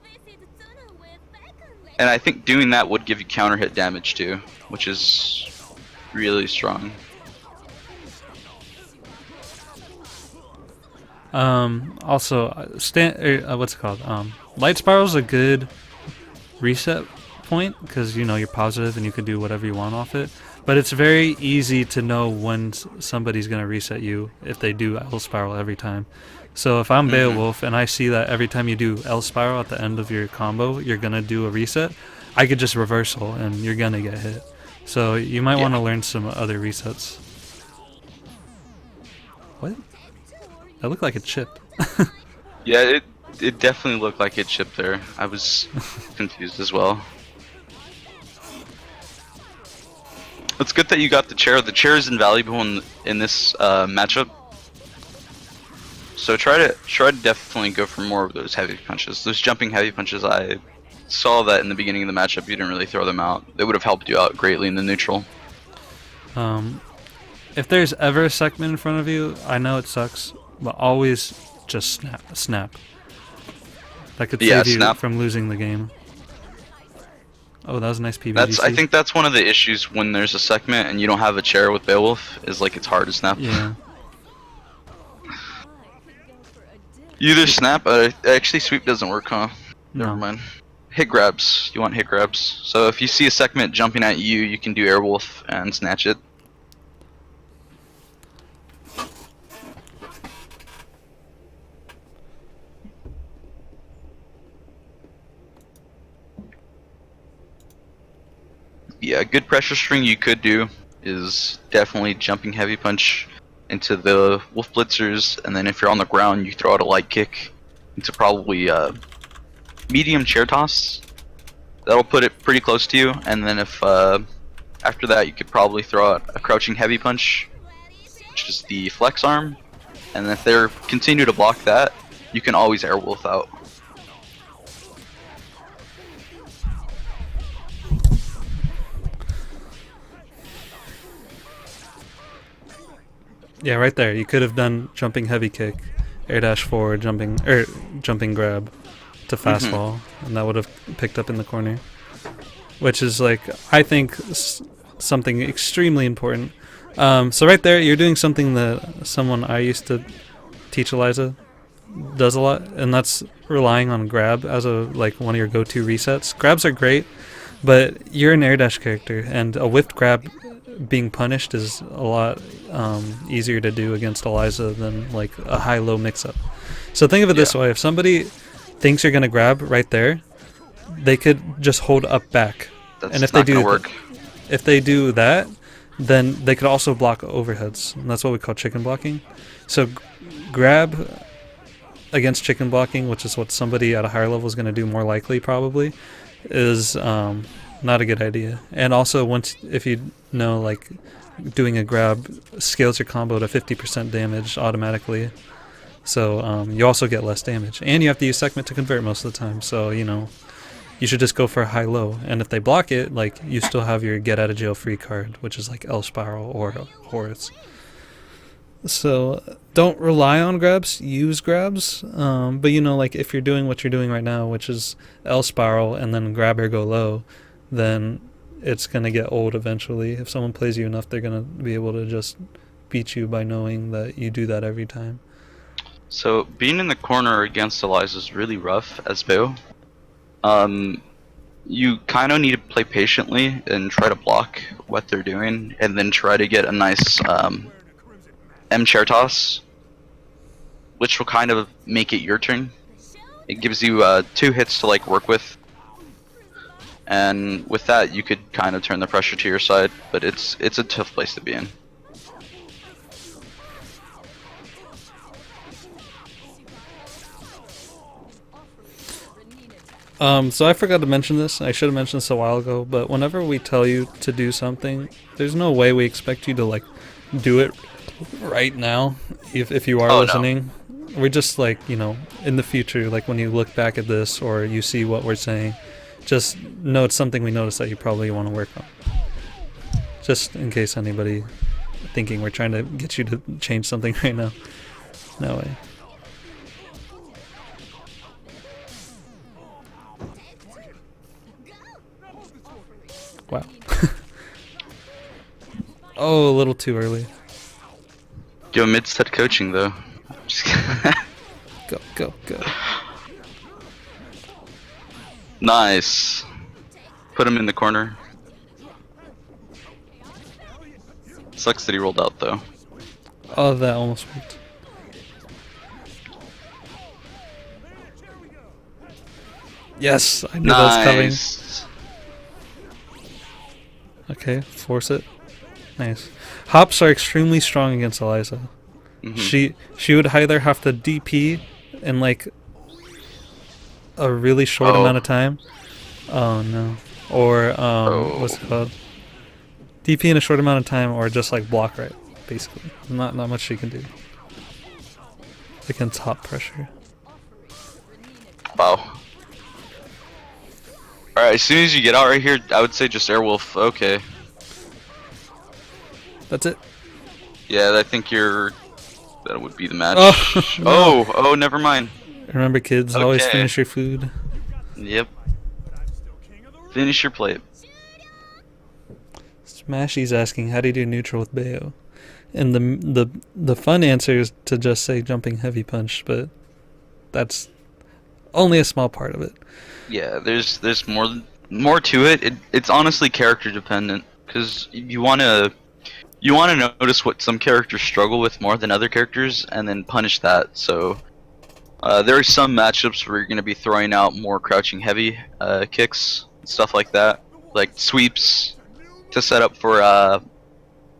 This is Tsuno with bacon. And I think doing that would give you counter hit damage too, which is really strong. Also, what's it called? Light Spiral's a good reset point because you know you're positive and you can do whatever you want off it. But it's very easy to know when somebody's gonna reset you if they do L Spiral every time. So if I'm Beowulf and I see that every time you do L Spiral at the end of your combo, you're gonna do a reset, I could just reversal and you're gonna get hit. So you might want to learn some other resets. What? That looked like a chip. Yeah, it definitely looked like it chipped there. I was confused as well. It's good that you got the chair. The chair is invaluable in this matchup. So try to definitely go for more of those heavy punches. Those jumping heavy punches, I saw that in the beginning of the matchup. You didn't really throw them out. They would have helped you out greatly in the neutral. If there's ever a segment in front of you, I know it sucks, but always just snap. That could save you from losing the game. Oh, that was a nice PvDC. I think that's one of the issues when there's a segment and you don't have a chair with Beowulf, is like it's hard to snap. Yeah. You either snap, actually sweep doesn't work, huh? No. Never mind. Hit grabs. You want hit grabs. So if you see a segment jumping at you, you can do Airwolf and snatch it. Yeah, a good pressure string you could do is definitely jumping heavy punch into the wolf blitzers, and then if you're on the ground, you throw out a light kick into probably medium chair toss. That'll put it pretty close to you, and then if after that, you could probably throw out a crouching heavy punch, which is the flex arm, and if they continue to block that, you can always airwolf out. Yeah, right there. You could have done jumping heavy kick, air dash forward, jumping grab to fastball, and that would have picked up in the corner. Which is like, I think, something extremely important. So right there, you're doing something that someone I used to teach Eliza does a lot, and that's relying on grab as one of your go-to resets. Grabs are great, but you're an air dash character, and a whiffed grab being punished is a lot easier to do against Eliza than like a high-low mix-up. So think of it this way: if somebody thinks you're gonna grab right there, they could just hold up back, and if they do that, then they could also block overheads, and that's what we call chicken blocking. So grab against chicken blocking, which is what somebody at a higher level is going to do more likely probably, is not a good idea. And also, if you know, like, doing a grab scales your combo to 50% damage automatically, so you also get less damage, and you have to use segment to convert most of the time, so you know, you should just go for a high-low, and if they block it, like, you still have your get out of jail free card, which is like L Spiral or Horus. So don't rely on grabs, use grabs, but you know, like, if you're doing what you're doing right now, which is L Spiral and then grab or go low, then it's gonna get old eventually. If someone plays you enough, they're gonna be able to just beat you by knowing that you do that every time. So being in the corner against Eliza is really rough as Beo. You kind of need to play patiently and try to block what they're doing, and then try to get a nice M chair toss, which will kind of make it your turn. It gives you 2 hits to like work with, and with that you could kind of turn the pressure to your side, but it's a tough place to be in. So I forgot to mention this. I should have mentioned this a while ago, but whenever we tell you to do something, there's no way we expect you to like do it right now if you are listening. No. We're just like, you know, in the future, like when you look back at this or you see what we're saying, just know it's something we notice that you probably want to work on. Just in case anybody thinking we're trying to get you to change something right now. No way. Wow. Oh, a little too early. Yo, mid-set coaching though. Just Go, go, go. Nice. Put him in the corner. Sucks that he rolled out though. Oh, that almost worked. Yes, I knew that was coming. Nice. Okay, force it. Nice. Hops are extremely strong against Eliza. Mhm. She would either have to DP in like a really short Oh. amount of time. Oh no. Or what's Oh. it called? DP in a short amount of time, or just like block right, basically. Not much she can do against hop pressure. Wow. Alright, as soon as you get out right here, I would say just Airwolf. Okay. That's it. Yeah, I think that would be the match. Oh, no. Oh, never mind. Remember, kids, always Okay. finish your food. Yep. Finish your plate. Smashy's asking, how do you do neutral with Bayo? And the fun answer is to just say jumping heavy punch, but that's only a small part of it. Yeah, there's more to it. It's honestly character dependent because you wanna notice what some characters struggle with more than other characters, and then punish that. So there are some matchups where you're gonna be throwing out more crouching heavy kicks, stuff like that, like sweeps to set up for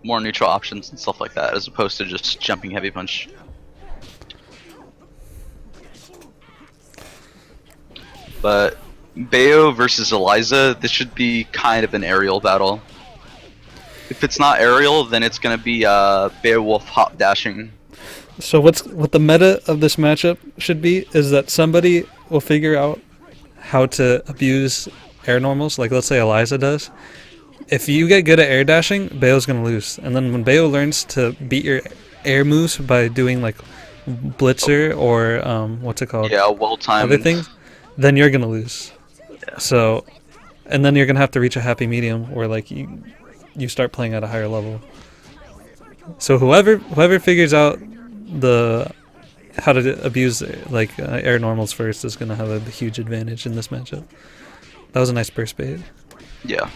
more neutral options and stuff like that, as opposed to just jumping heavy punch. But Bayo versus Eliza, this should be kind of an aerial battle. If it's not aerial, then it's gonna be Beowulf hop dashing. So what the meta of this matchup should be is that somebody will figure out how to abuse air normals, like let's say Eliza does. If you get good at air dashing, Bayo's gonna lose. And then when Bayo learns to beat your air moves by doing like blitzer or what's it called? Yeah, well timed. Other things, then you're gonna lose. Yeah. So, and then you're gonna have to reach a happy medium where like you start playing at a higher level. So whoever figures out how to abuse like air normals first is gonna have a huge advantage in this matchup. That was a nice burst bait. Yeah.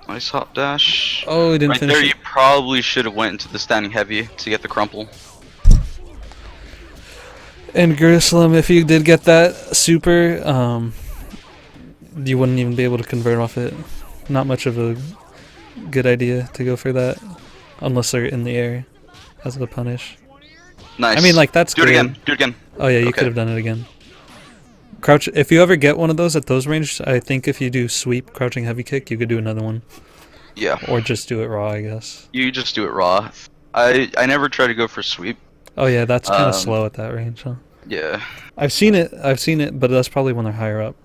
Nice hop dash. Oh, he didn't Right finish there, it. you probably should have went into the standing heavy to get the crumple. And Jerusalem, if you did get that super, you wouldn't even be able to convert off it. Not much of a good idea to go for that, unless they're in the air as a punish. Nice. I mean, like, that's do it great. again. Do it again. Oh yeah, you Okay. could have done it again. Crouch. If you ever get one of those at those ranges, I think if you do sweep, crouching heavy kick, you could do another one, Yeah. or just do it raw, I guess. You just do it raw. I never try to go for sweep. Oh yeah, that's kind of Um, slow at that range, huh? Yeah. I've seen it, but that's probably when they're higher up.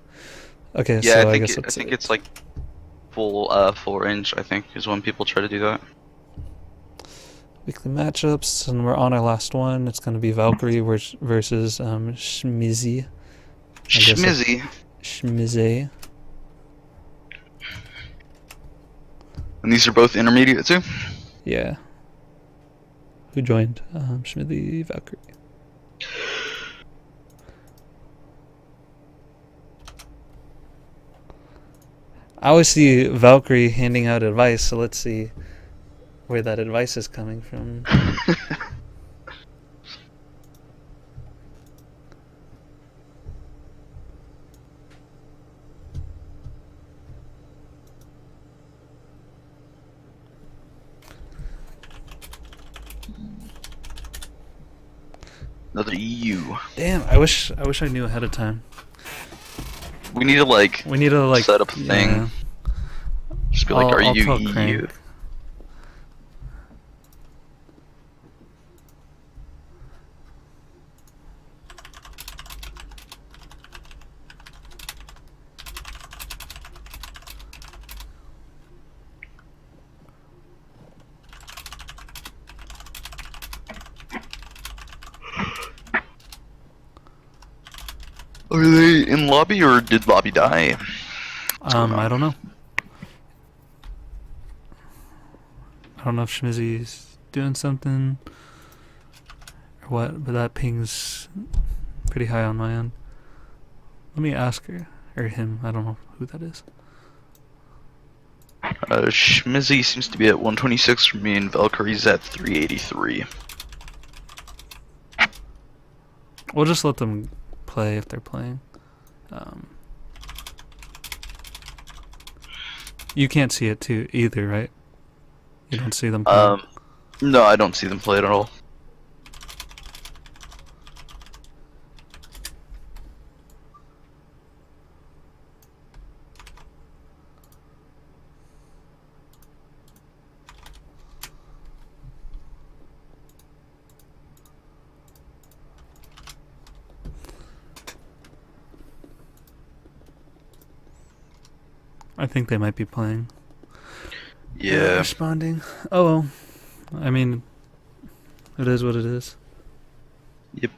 Okay, Yeah, so I I think guess I think it's like full range. I think is when people try to do that. weekly matchups, and we're on our last one. It's going to be Valkyrie versus Schmizzy. guess Schmizzy. Schmizzy. And these are both intermediate too. Yeah. Who joined? Schmizzy, Valkyrie. I always see Valkyrie handing out advice, so let's see where that advice is coming from. Another EU. Damn, I wish I knew ahead of time. We need to like We need to like set up a thing. yeah. Just be like, are I'll you tell EU? Crank. Are they in lobby or did lobby die? I don't know. I don't know if Schmizzy's doing something. or what, but that ping's pretty high on my end. Let me ask her. Or him, I don't know who that is. Schmizzy seems to be at 126 for me, and Valkyrie's at 383. We'll just let them play if they're playing. You can't see it too either, right? You don't see them play. No, I don't see them play it at all. I think they might be playing. Yeah. Responding. Oh well. I mean, it is what it is. Yep.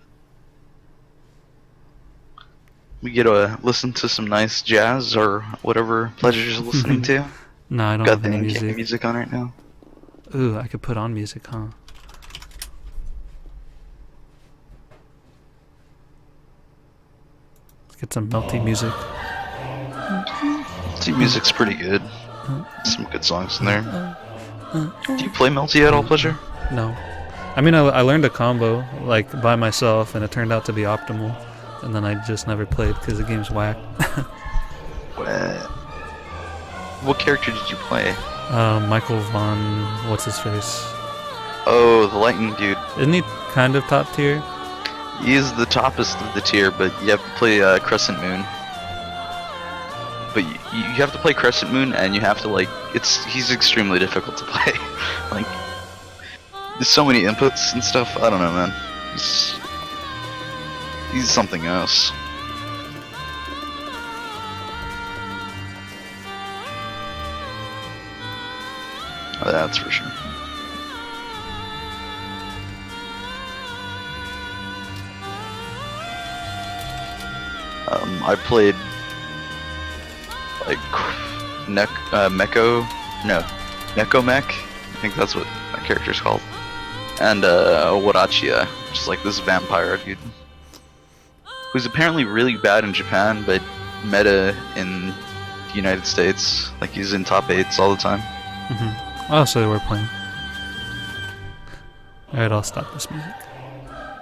We get to listen to some nice jazz or whatever pleasure's listening to. No, I don't Got have the any music. music. On right now. Ooh, I could put on music, huh? Let's get some melty music. Melty music's pretty good. Some good songs in there. Do you play Melty at all, Pleasure? No. I mean, I learned a combo, like, by myself, and it turned out to be optimal. And then I just never played because the game's whack. What character did you play? Michael Von... what's-his-face? Oh, the lightning dude. Isn't he kind of top tier? He is the toppest of the tier, but you have to play Crescent Moon. But you have to play Crescent Moon, and you have to, like, he's extremely difficult to play. Like, there's so many inputs and stuff. I don't know, man. He's something else. That's for sure. I played like Neko Mech. I think that's what that character's called. And Warachia, which is like this vampire dude, who's apparently really bad in Japan, but meta in the United States. Like he's in top 8s all the time. Oh, so they were playing. Alright, I'll stop this music.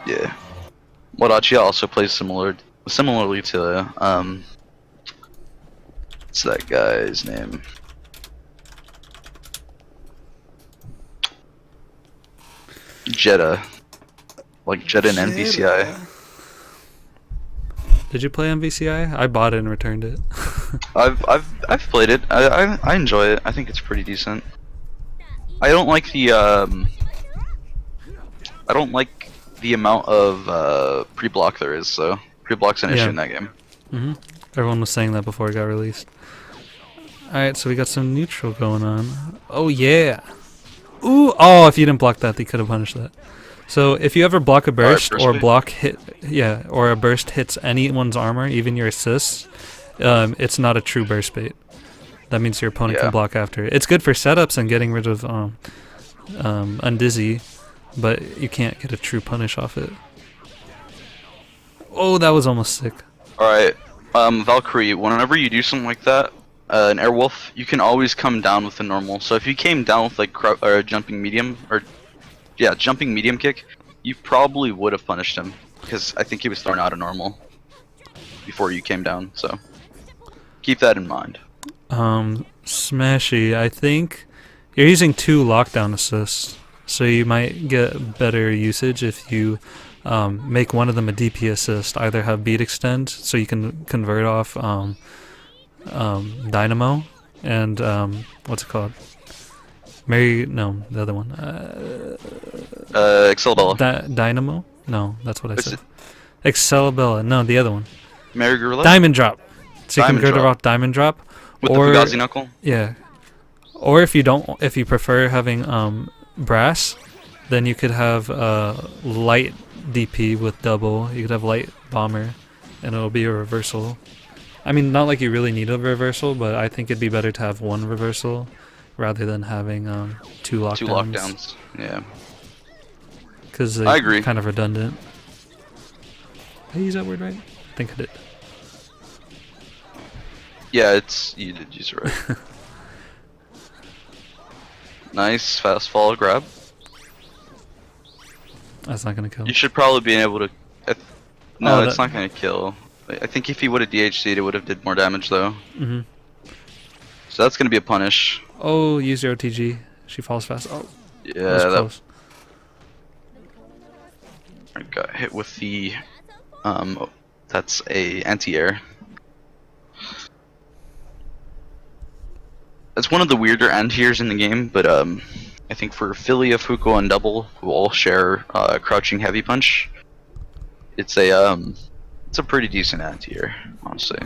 Yeah. Warachia also plays similarly to what's that guy's name? Jetta. Like Jetta in NVCI. Did you play MVCI? I bought it and returned it. I've played it. I enjoy it. I think it's pretty decent. I don't like the amount of pre-block there is, so pre-block's an issue in that game. Everyone was saying that before it got released. Alright, so we got some neutral going on. Oh yeah! Ooh! Oh, if you didn't block that, they could have punished that. So if you ever block a burst or block hit, or a burst hits anyone's armor, even your assists, it's not a true burst bait. That means your opponent can block after it. It's good for setups and getting rid of Undizzy, but you can't get a true punish off it. Oh, that was almost sick. Alright, Valkyrie, whenever you do something like that, an Airwolf, you can always come down with a normal. So if you came down with like jumping medium, jumping medium kick, you probably would have punished him, because I think he was thrown out of normal before you came down, so keep that in mind. Smashy, I think you're using 2 lockdown assists, so you might get better usage if you make one of them a DP assist. Either have beat extend, so you can convert off Dynamo, and what's it called? The other one. Excelabella. Dynamo? No, that's what I said. Excelabella. No, the other one. Mary Gorilla? Diamond Drop. So you can Diamond convert off Diamond Drop. With the Fugazi Knuckle? Yeah. Or if you prefer having brass, then you could have light DP with double. You could have light bomber, and it'll be a reversal. I mean, not like you really need a reversal, but I think it'd be better to have one reversal rather than having 2 lockdowns. 2 lockdowns, yeah. because I agree. they're kind of redundant. Did I use that word right? I think I did. Yeah, you did use it right. Nice fast fall grab. That's not gonna kill. You should probably be able to. No, Oh, it's that- not gonna kill. I think if he would have DHC'd, it would have did more damage though. Mm-hmm. So that's gonna be a punish. Oh, use your OTG. She falls fast. Oh, Yeah, that was close. I got hit with the. That's a anti-air. It's one of the weirder anti-airs in the game, but I think for Philia, Fuko, and Double, who all share crouching heavy punch, it's a pretty decent anti-air, honestly.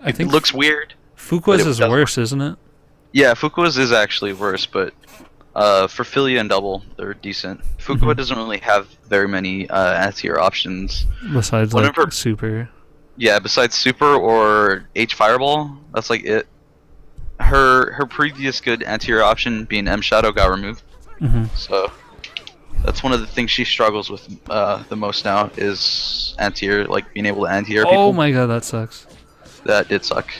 I think It looks weird. Fuqua's it is does worse, isn't it? Yeah, Fukua's is actually worse, but for Philia and Double, they're decent. Fukua doesn't really have very many anti-air options. Besides, One like, of her- super. Yeah, besides Super or H Fireball, that's like it. Her previous good anti-air option being M Shadow got removed, so that's one of the things she struggles with the most now is anti-air, like being able to anti-air people. Oh my god, that sucks. That did suck.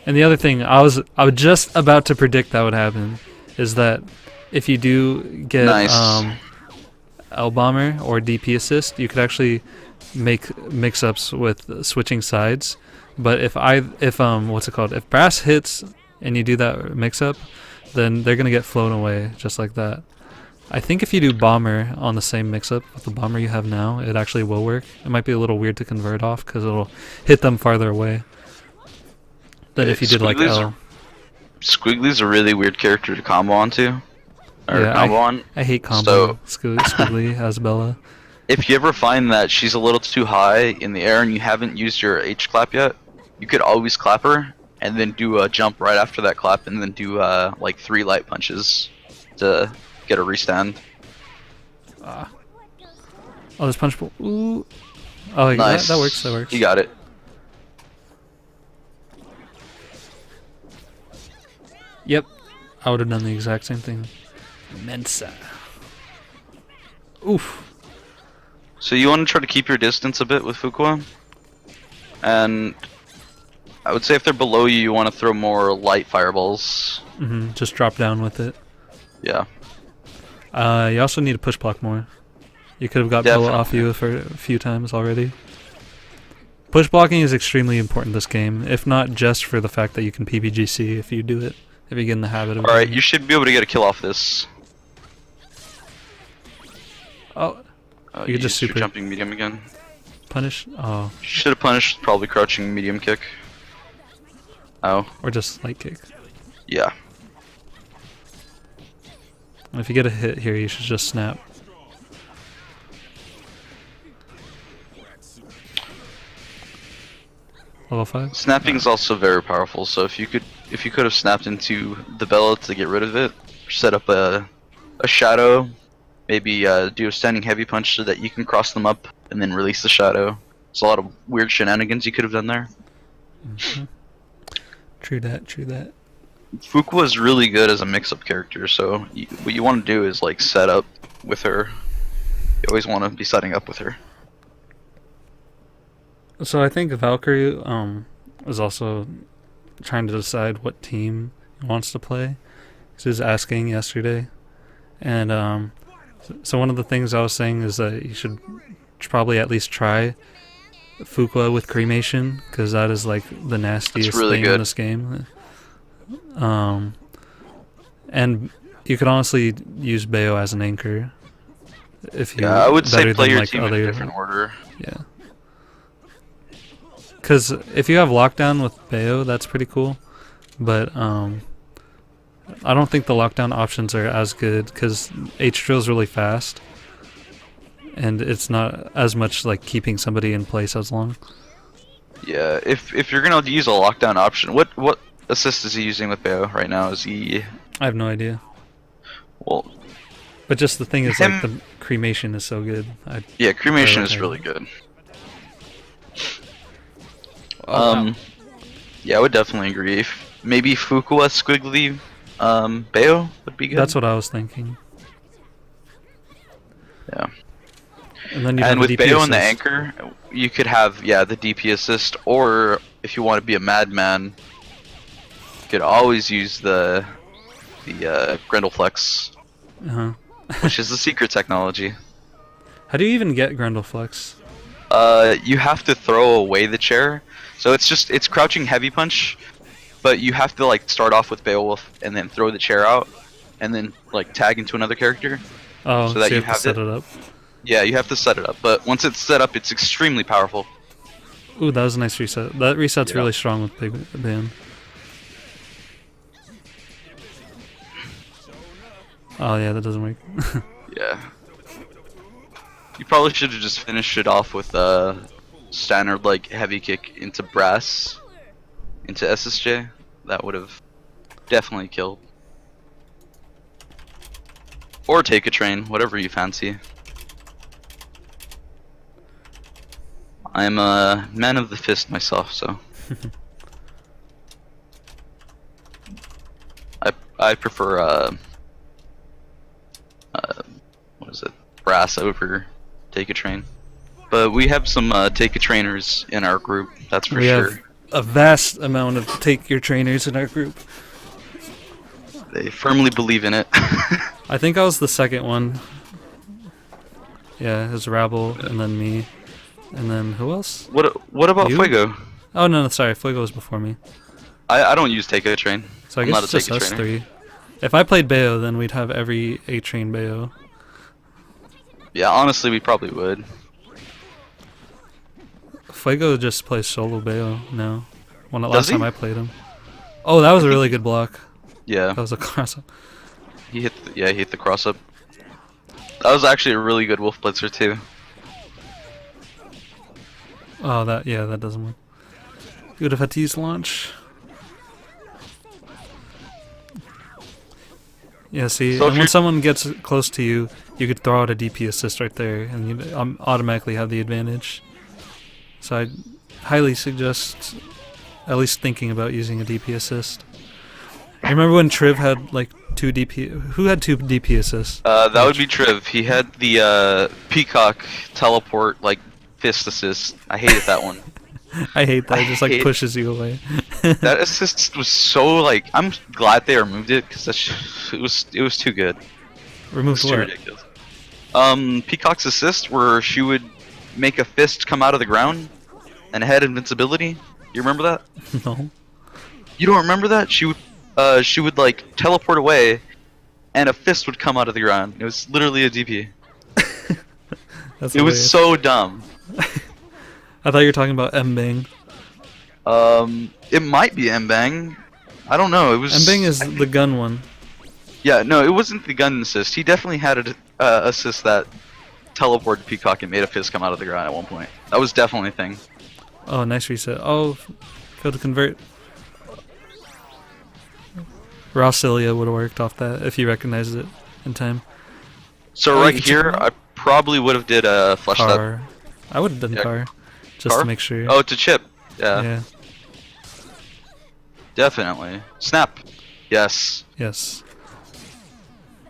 And the other thing, I was just about to predict that would happen, is that if you do get Nice. L bomber or DP assist, you could actually make mix-ups with switching sides. But if what's it called? If brass hits and you do that mix-up, then they're gonna get flown away just like that. I think if you do bomber on the same mix-up with the bomber you have now, it actually will work. It might be a little weird to convert off because it'll hit them farther away than if you did like L. Squiggly's a really weird character to combo onto. Or Yeah, combo on. I hate combo Squiggly as Bella. If you ever find that she's a little too high in the air and you haven't used your H clap yet, you could always clap her and then do a jump right after that clap and then do like 3 light punches to get a restand. Oh, this punch pull. Ooh. Oh, yeah, Nice. that works. That works. You got it. Yep. I would have done the exact same thing. Mensa. Oof. So you want to try to keep your distance a bit with Fuqua, and I would say if they're below you, you want to throw more light fireballs. Just drop down with it. Yeah. You also need to push block more. You could have got Bella Definitely. off you for a few times already. Push blocking is extremely important this game, if not just for the fact that you can PBGC if you do it. If you get in the habit of Alright, doing you it. should be able to get a kill off this. Oh, you could just used your super jumping medium again. punish. Oh, Should have punished probably crouching medium kick. Oh, or just light kick. yeah. And if you get a hit here, you should just snap. Level 5? Snapping is also very powerful. So if you could have snapped into the Bella to get rid of it, set up a shadow, maybe do a standing heavy punch so that you can cross them up and then release the shadow. There's a lot of weird shenanigans you could have done there. True that, true that. Fuqua is really good as a mix-up character, so what you want to do is like set up with her. You always want to be setting up with her. So I think Valkyrie is also trying to decide what team he wants to play. He was asking yesterday, and so one of the things I was saying is that you should probably at least try Fuqua with cremation, because that is like the nastiest really thing good. in this game. And you could honestly use Bayo as an anchor if you. Yeah, I would say better play than, your like, team in other, a different order. Yeah. Because if you have lockdown with Bayo, that's pretty cool. But I don't think the lockdown options are as good because H-Drill is really fast. And it's not as much like keeping somebody in place as long. Yeah, if you're gonna use a lockdown option, what assist is he using with Bayo right now? Is he I have no idea. well? But just the thing is, like, Him- the cremation is so good. Yeah, cremation is okay. really good. Oh, wow. Yeah, I would definitely agree. Maybe Fuqua Squiggly Bayo would be good. That's what I was thinking. Yeah. And then you And have with the DP Bayo and the assist. anchor, you could have the DP assist, or if you want to be a madman, you could always use the Grendelflex, Uh-huh. which is the secret technology. How do you even get Grendelflex? You have to throw away the chair, so it's crouching heavy punch, but you have to like start off with Beowulf and then throw the chair out, and then like tag into another character. Oh, So that you you have have to set it. it up. Yeah, you have to set it up, but once it's set up, it's extremely powerful. Ooh, that was a nice reset. That reset's Yeah. really strong with Big Band. Oh yeah, that doesn't work. Yeah. You probably should have just finished it off with a standard like heavy kick into brass, into SSJ. That would have definitely killed. Or take a train, whatever you fancy. I'm a man of the fist myself, so I prefer what is it, brass over take a train. But we have some take a trainers in our group, that's for We sure. have a vast amount of take your trainers in our group. They firmly believe in it. I think I was the second one. Yeah, it was Rabble, and then me, and then who else? What about You? Fuego? Oh no, sorry, Fuego was before me. I don't use take a train. So I I'm guess not it's a just take a us trainer. three. If I played Bayo, then we'd have every A-Train Bayo. Yeah, honestly, we probably would. Fuego just plays solo Bayo now. When the Does last he? time I played him. Oh, that was a really good block. Yeah, That was a cross. he hit the cross up. That was actually a really good Wolf Blitzer too. Oh, that doesn't work. Good if had to use launch. Yeah, see, So if and when you're- someone gets close to you, you could throw out a DP assist right there, and you automatically have the advantage. So I highly suggest at least thinking about using a DP assist. You remember when Triv had like 2 DP? Who had 2 DP assists? That would be Triv. He had the Peacock teleport like fist assist. I hated that one. I hate that. I It just like hate- pushes you away. That assist was so like, I'm glad they removed it because it was too good. Remove It's too what? ridiculous. Peacock's assist where she would make a fist come out of the ground and had invincibility. You remember that? No. You don't remember that? She would like teleport away, and a fist would come out of the ground. It was literally a DP. That's It was hilarious. so dumb. I thought you were talking about M-Bang. It might be M-Bang. I don't know. It was. M-Bang is the gun one. Yeah, no, it wasn't the gun assist. He definitely had an assist that teleported Peacock and made a fist come out of the ground at one point. That was definitely a thing. Oh, nice reset. Oh, go to convert. Raw Cilia would have worked off that if you recognized it in time. So Oh, you right could here, chip it I probably would have did a flush that. Car. I would have done Yeah. car. Just Car? to make sure. Oh, to chip. Yeah, Yeah. definitely. Snap. Yes. Yes.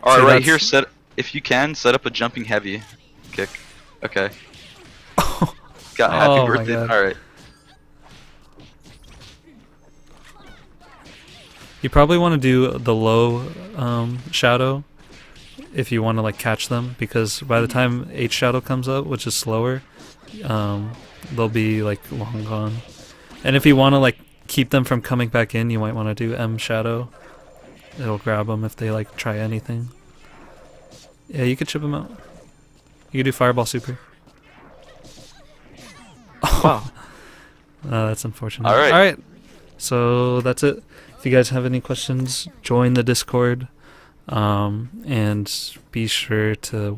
All right, So right that's- here. If you can, set up a jumping heavy kick. Okay. Got happy Oh my birthday. God. All right. You probably want to do the low shadow if you want to like catch them, because by the time H shadow comes up, which is slower, they'll be like long gone. And if you want to like keep them from coming back in, you might want to do M shadow. It'll grab them if they like try anything. Yeah, you could chip them out. You could do fireball super. Wow. That's unfortunate. All right. All right. So that's it. If you guys have any questions, join the Discord, and be sure to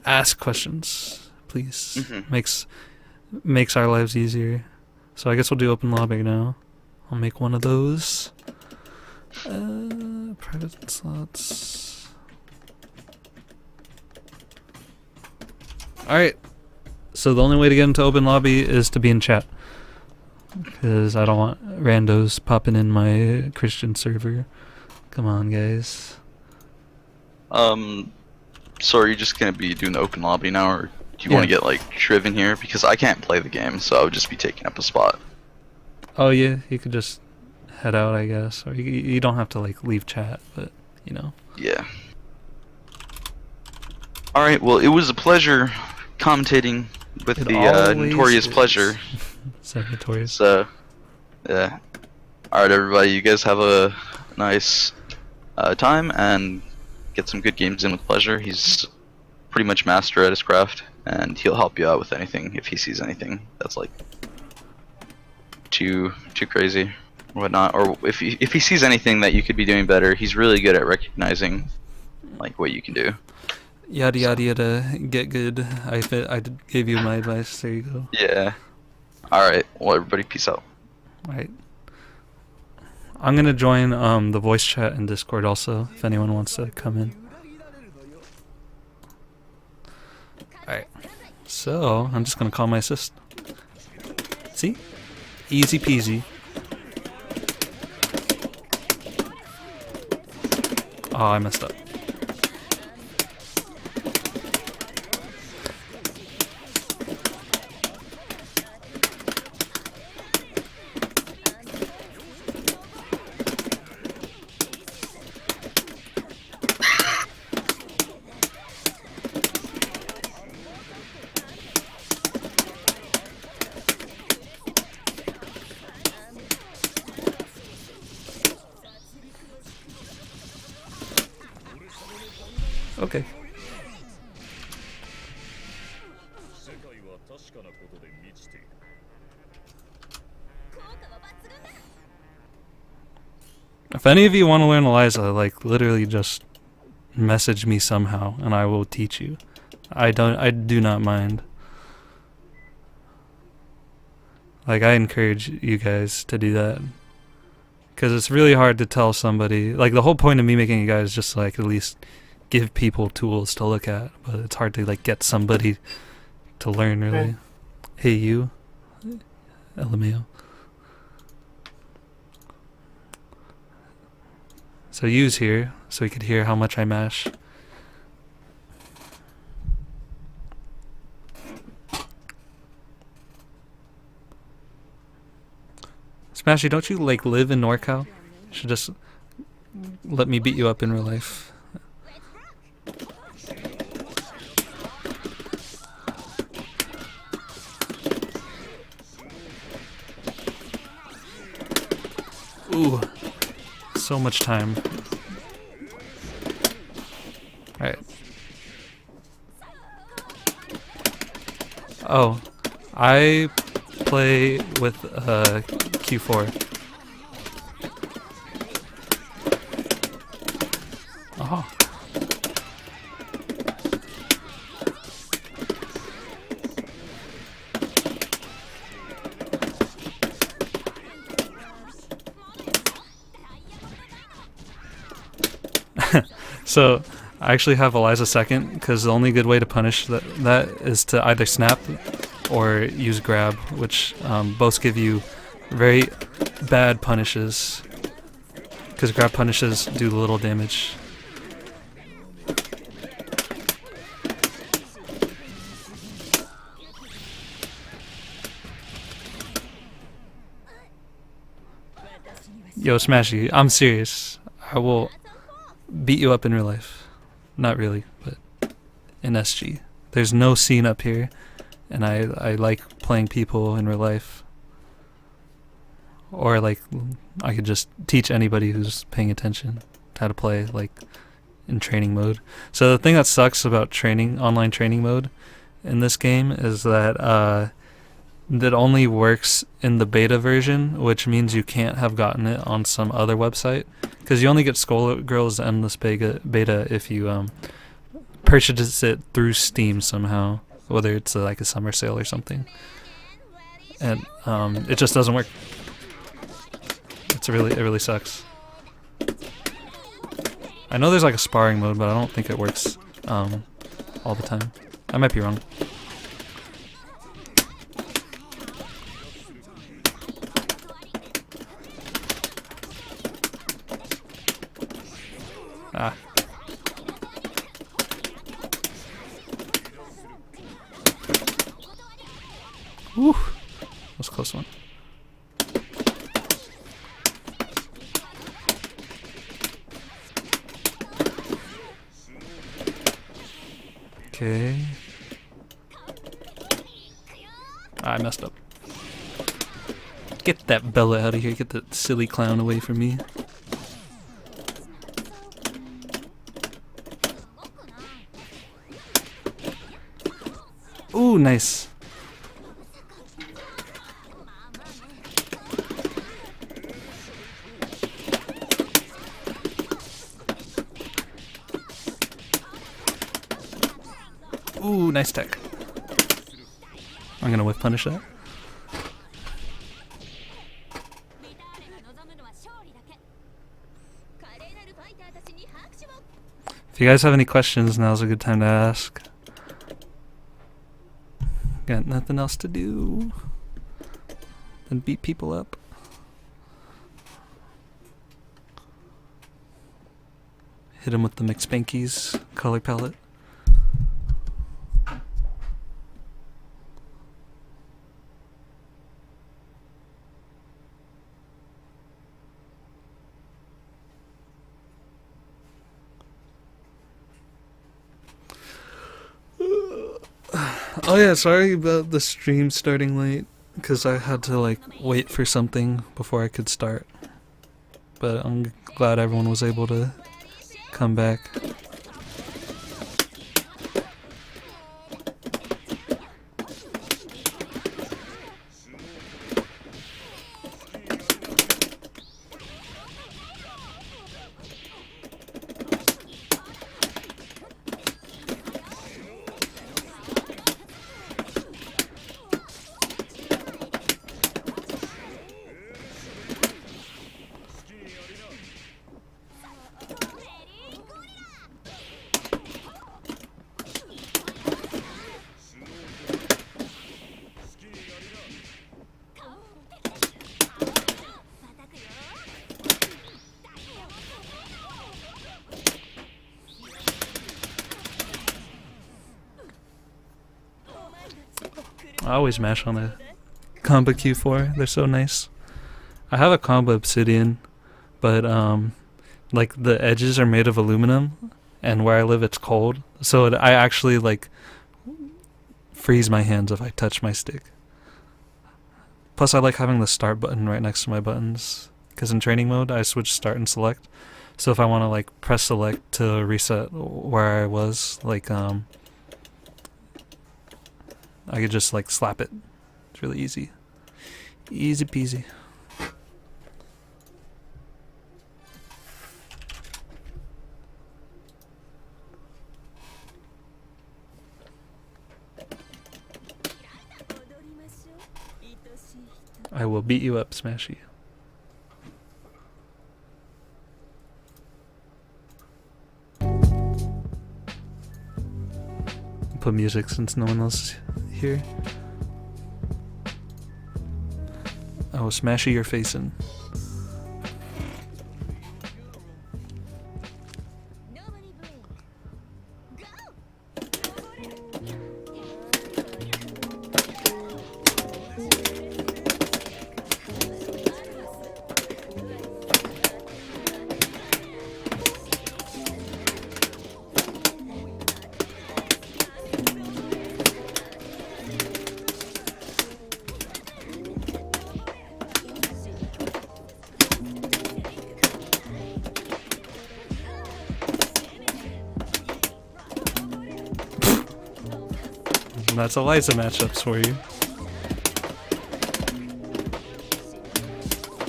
ask questions, please. Mhm. Makes our lives easier. So I guess we'll do open lobby now. I'll make one of those. Private slots. All right. So the only way to get into open lobby is to be in chat. because I don't want randos popping in my Christian server. Come on, guys. So are you just gonna be doing the open lobby now, or do you want to Yeah. get like Triv in here? Because I can't play the game, so I would just be taking up a spot. Oh yeah, you could just head out, I guess, or you don't have to like leave chat, but you know. Yeah. Alright, well, it was a pleasure commentating with It the always Notorious is. Pleasure. Notorious. So, yeah. Alright, everybody, you guys have a nice time and get some good games in with Pleasure. He's pretty much master at his craft, and he'll help you out with anything if he sees anything that's like too crazy or whatnot. Or if he sees anything that you could be doing better, he's really good at recognizing like what you can do. Yada yada yada. Get good. I gave you my advice. There you go. Yeah. Alright, well, everybody, peace out. Right. I'm gonna join the voice chat and Discord also if anyone wants to come in. Alright. So I'm just gonna call my assist. See? Easy peasy. Oh, I messed up. Okay. 世界は確かなことで満ちている。効果は抜群だ。 If any of you want to learn Eliza, like literally just message me somehow and I will teach you. I do not mind. Like I encourage you guys to do that. Cuz it's really hard to tell somebody. Like the whole point of me making a guide is just like at least give people tools to look at, but it's hard to like get somebody to learn really. Hey you, LMAO. So use here so you could hear how much I mash. Smashy, don't you like live in NorCal? You should just let me beat you up in real life. Ooh, so much time. Alright. Oh, I play with Q4. Oh. So I actually have Eliza second because the only good way to punish that is to either snap or use grab, which both give you very bad punishes because grab punishes do little damage. Yo, Smashy, I'm serious. I will beat you up in real life. Not really, but in SG. There's no scene up here, and I like playing people in real life. Or like, I could just teach anybody who's paying attention how to play, like, in training mode. So the thing that sucks about training, online training mode in this game is that that only works in the beta version, which means you can't have gotten it on some other website. Because you only get Skullgirls Endless beta if you purchase it through Steam somehow, whether it's like a summer sale or something. And it just doesn't work. It really sucks. I know there's like a sparring mode, but I don't think it works all the time. I might be wrong. Ah. Woo! That was a close one. Okay. I messed up. Get that Bella out of here. Get that silly clown away from me. Ooh, nice. Ooh, nice tech. I'm gonna whiff punish that. If you guys have any questions, now's a good time to ask. Got nothing else to do than beat people up. Hit them with the McSpankies color palette. Oh yeah, sorry about the stream starting late, because I had to like wait for something before I could start. But I'm glad everyone was able to come back. I always mash on a combo Q4. They're so nice. I have a combo obsidian, but like the edges are made of aluminum, and where I live it's cold, so I actually like freeze my hands if I touch my stick. Plus I like having the start button right next to my buttons, because in training mode I switch start and select. So if I want to like press select to reset where I was, like I could just like slap it. It's really easy. Easy peasy. I will beat you up, Smashy. Put music since no one else is here. I will smash your face in. And that's Eliza matchups for you.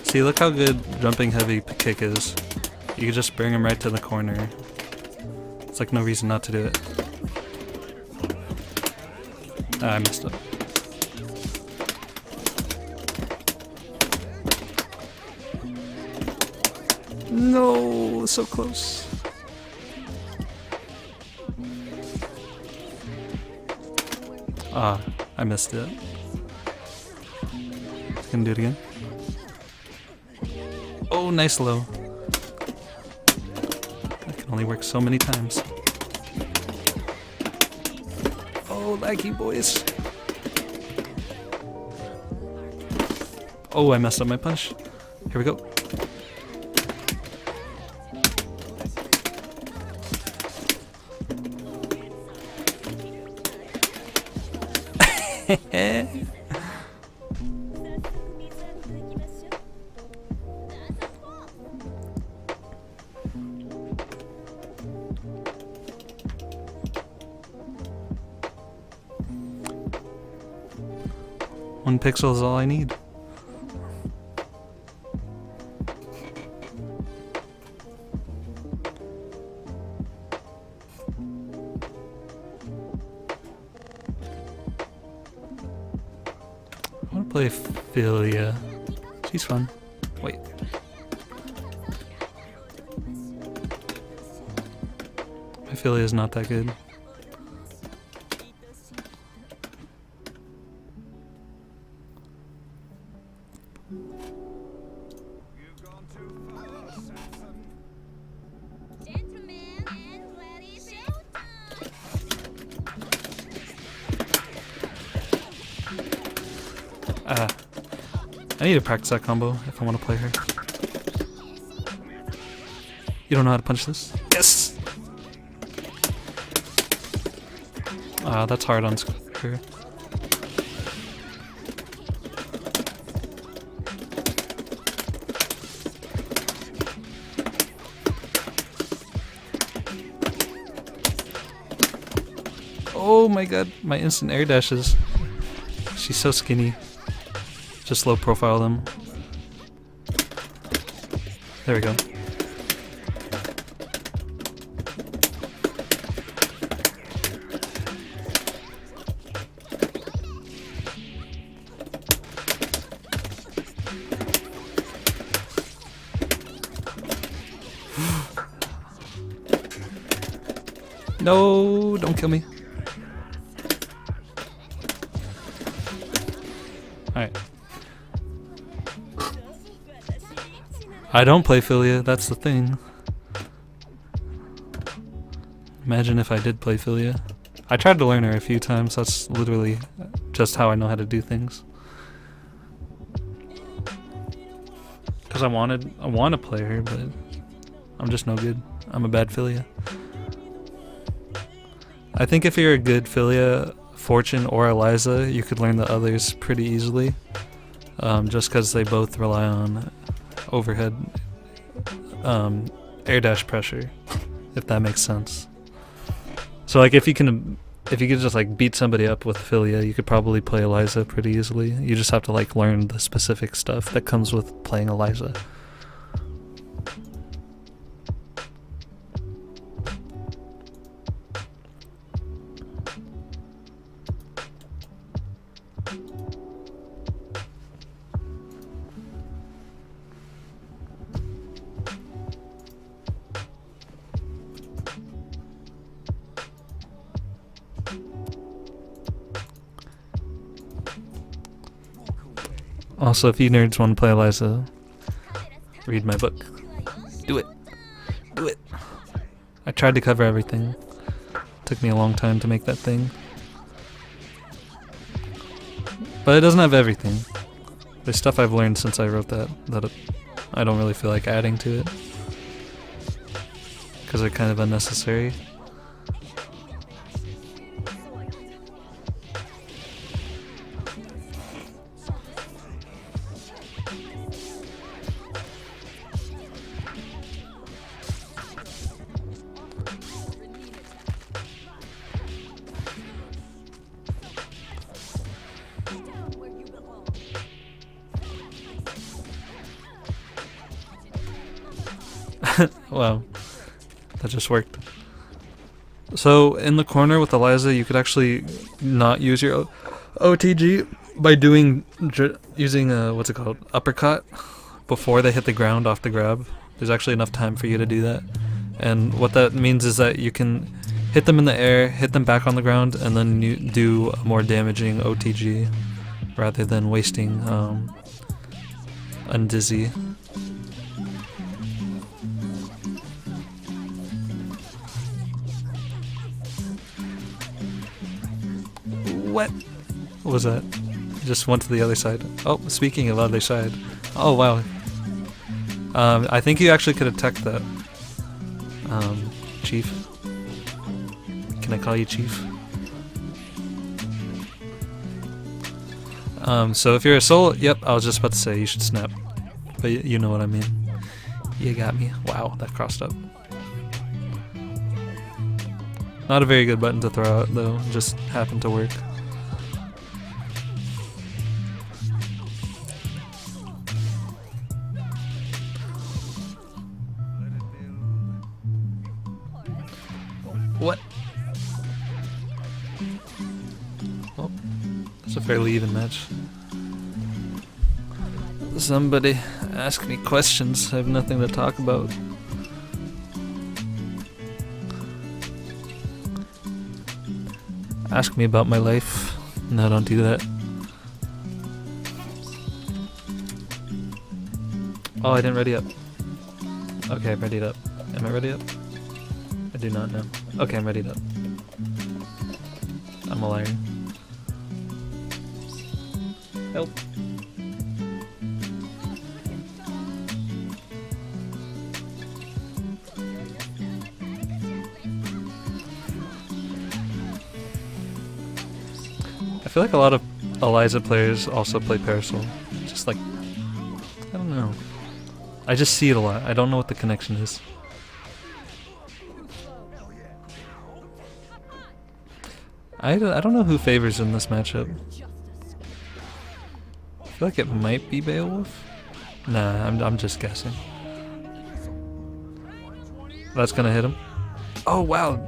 See, look how good jumping heavy kick is. You can just bring him right to the corner. It's like no reason not to do it. Ah, I messed up. No, so close. Ah, I missed it. Gonna do it again. Oh, nice low. can only work so many times. Oh, laggy boys. Oh, I messed up my punch. Here we go. One pixel is all I need. I want to play Philia. She's fun. Wait. My Philia is not that good. Gentlemen and ladies, showtime! I need to practice that combo if I want to play her. You don't know how to punch this? Yes! That's hard on her. Oh my god, my instant air dashes. She's so skinny. Just low profile them. There we go. No, don't kill me. Alright. I don't play Philia, that's the thing. Imagine if I did play Philia. I tried to learn her a few times, that's literally just how I know how to do things. Because I want to play her, but I'm just no good. I'm a bad Philia. I think if you're a good Philia, Fortune, or Eliza, you could learn the others pretty easily. Just because they both rely on overhead air dash pressure, if that makes sense. So like if you could just like beat somebody up with Philia, you could probably play Eliza pretty easily. You just have to like learn the specific stuff that comes with playing Eliza. Also, if you nerds want to play Eliza, read my book. Do it. Do it. I tried to cover everything. Took me a long time to make that thing. But it doesn't have everything. There's stuff I've learned since I wrote that I don't really feel like adding to it. Because they're kind of unnecessary. Wow, that just worked. So in the corner with Eliza, you could actually not use your OTG by using what's it called, uppercut, before they hit the ground off the grab. There's actually enough time for you to do that, and what that means is that you can hit them in the air, hit them back on the ground, and then you do a more damaging OTG rather than wasting Undizzy. What? What was that? Just went to the other side. Oh, speaking of other side. Oh, wow. I think you actually could have teched that. Chief. Can I call you Chief? So if you're a soul, yep, I was just about to say you should snap. But you know what I mean. You got me. Wow, that crossed up. Not a very good button to throw out, though. Just happened to work. What? Oh, it's a fairly even match. Somebody ask me questions. I have nothing to talk about. Ask me about my life. No, don't do that. Oh, I didn't ready up. Okay, I'm readied up. Am I ready up? I do not know. Okay, I'm readied up. I'm a liar. Help. I feel like a lot of Eliza players also play Parasol. Just like, I don't know. I just see it a lot. I don't know what the connection is. I don't know who favors in this matchup. I feel like it might be Beowulf. Nah, I'm just guessing. That's gonna hit him. Oh wow.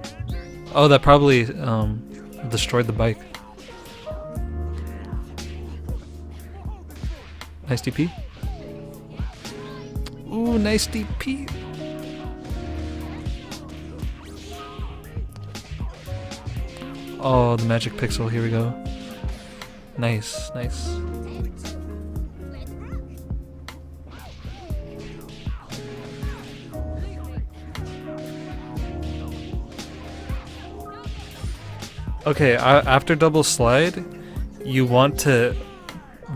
Oh, that probably destroyed the bike. Nice DP. Ooh, nice DP. Oh, the magic pixel. Here we go. Nice, nice. Okay, after double slide, you want to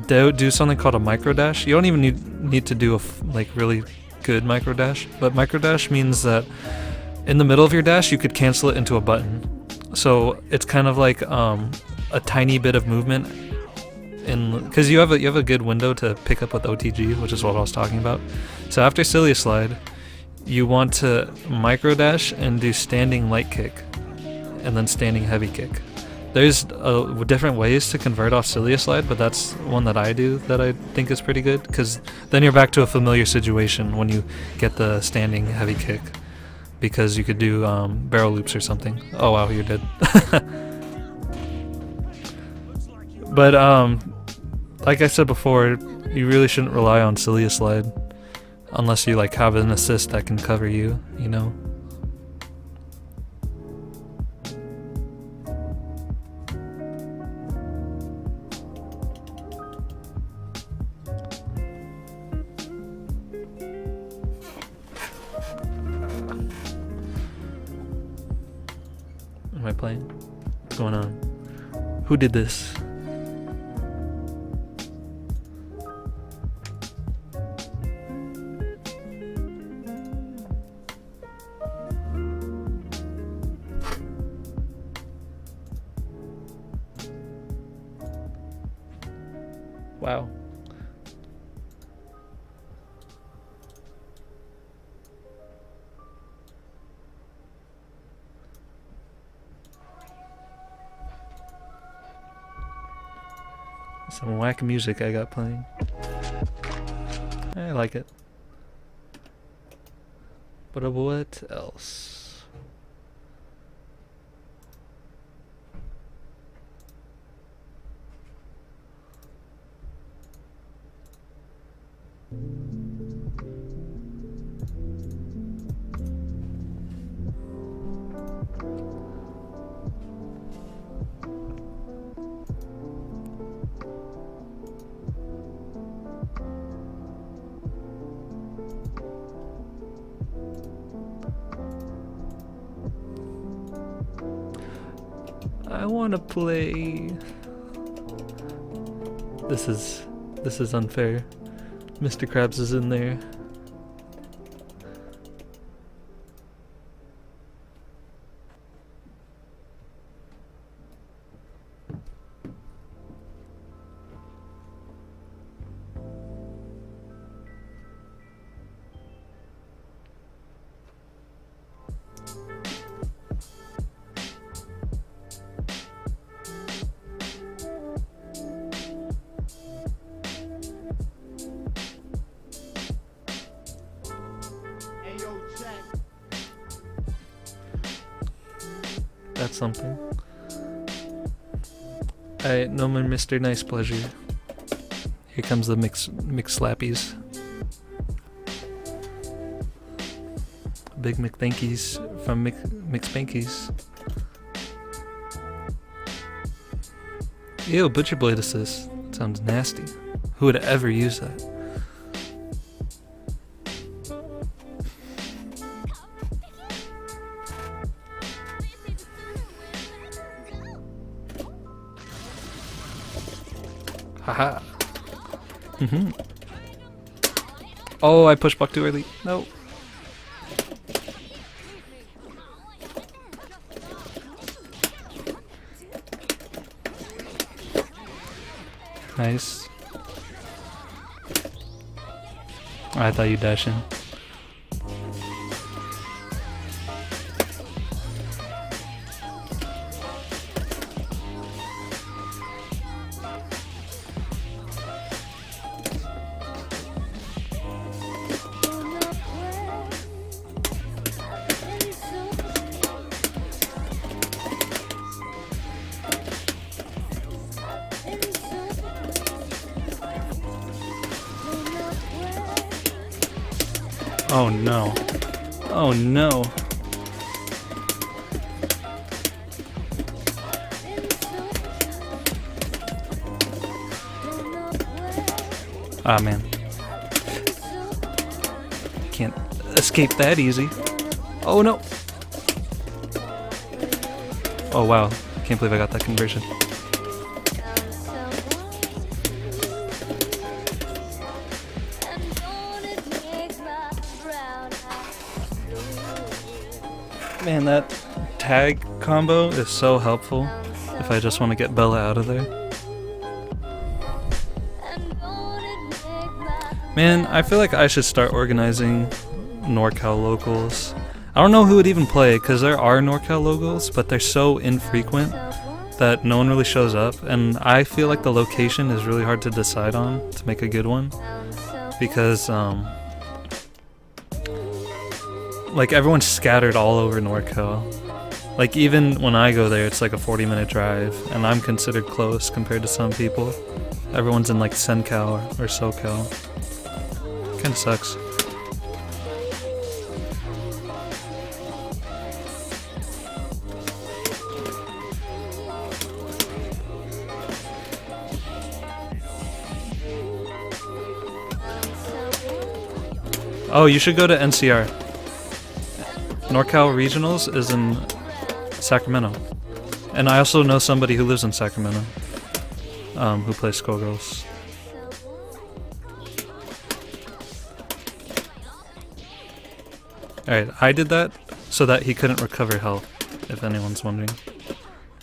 do something called a micro dash. You don't even need to do a like really good micro dash, but micro dash means that in the middle of your dash you could cancel it into a button. So it's kind of like a tiny bit of movement, because you have a good window to pick up with OTG, which is what I was talking about. So after Cilia slide, you want to micro dash and do standing light kick, and then standing heavy kick. There's different ways to convert off Cilia slide, but that's one that I do that I think is pretty good, because then you're back to a familiar situation when you get the standing heavy kick, because you could do barrel loops or something. Oh wow, you're dead. But like I said before, you really shouldn't rely on Cilia slide unless you like have an assist that can cover you, you know? Am I playing? What's going on? Who did this? Wow. Some whack music I got playing. I like it. But what else? I wanna play. This is unfair. Mr. Krabs is in there. That's something. Alright, no more Mr. Nice Pleasure. Here comes the mix slappies. Big McThankies from McSpankies. Ew, Butcher Blade Assist. Sounds nasty. Who would ever use that? Haha. Oh, I pushed buck too early. No. Nice. I thought you dash in. Oh no. Oh no. Ah man. Can't escape that easy. Oh no. Oh wow. Can't believe I got that conversion. Man, that tag combo is so helpful if I just want to get Bella out of there. Man, I feel like I should start organizing NorCal locals. I don't know who would even play, because there are NorCal locals, but they're so infrequent that no one really shows up, and I feel like the location is really hard to decide on to make a good one, because like everyone's scattered all over NorCal. Like even when I go there, it's like a 40-minute drive, and I'm considered close compared to some people. Everyone's in like SenCal or SoCal. Kinda sucks. Oh, you should go to NCR. NorCal Regionals is in Sacramento. And I also know somebody who lives in Sacramento, who plays Skullgirls. Alright, I did that so that he couldn't recover health, if anyone's wondering.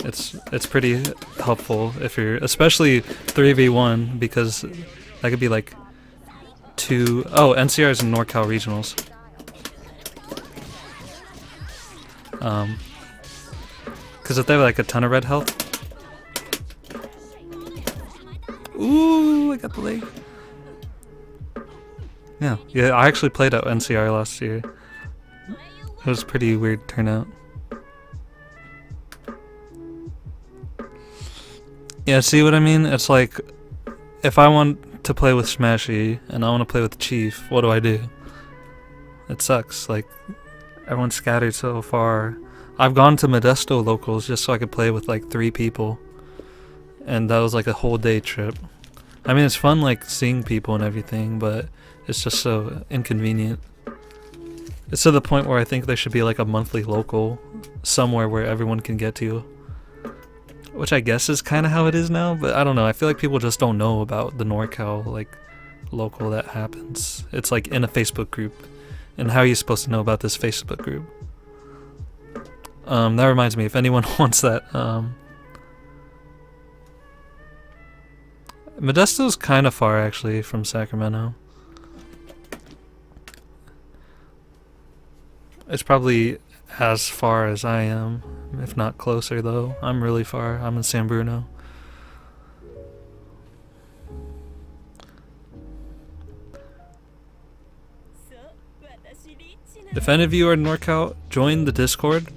It's pretty helpful if you're, especially 3v1, because that could be like oh, NCR is in NorCal Regionals. Because if they have like a ton of red health. Ooh, I got the leg. Yeah, I actually played at NCR last year. It was a pretty weird turnout. Yeah, see what I mean? It's like, if I want to play with Smashy and I want to play with Chief, what do? It sucks. Like, everyone's scattered so far. I've gone to Modesto locals just so I could play with like 3 people. And that was like a whole day trip. I mean, it's fun like seeing people and everything, but it's just so inconvenient. It's to the point where I think there should be like a monthly local somewhere where everyone can get to. which I guess is kind of how it is now, but I don't know. I feel like people just don't know about the NorCal like local that happens. It's like in a Facebook group, and how are you supposed to know about this Facebook group? That reminds me, if anyone wants that, Modesto's kind of far actually from Sacramento. It's probably as far as I am, if not closer though. I'm really far. I'm in San Bruno. If any of you are in NorCal, join the Discord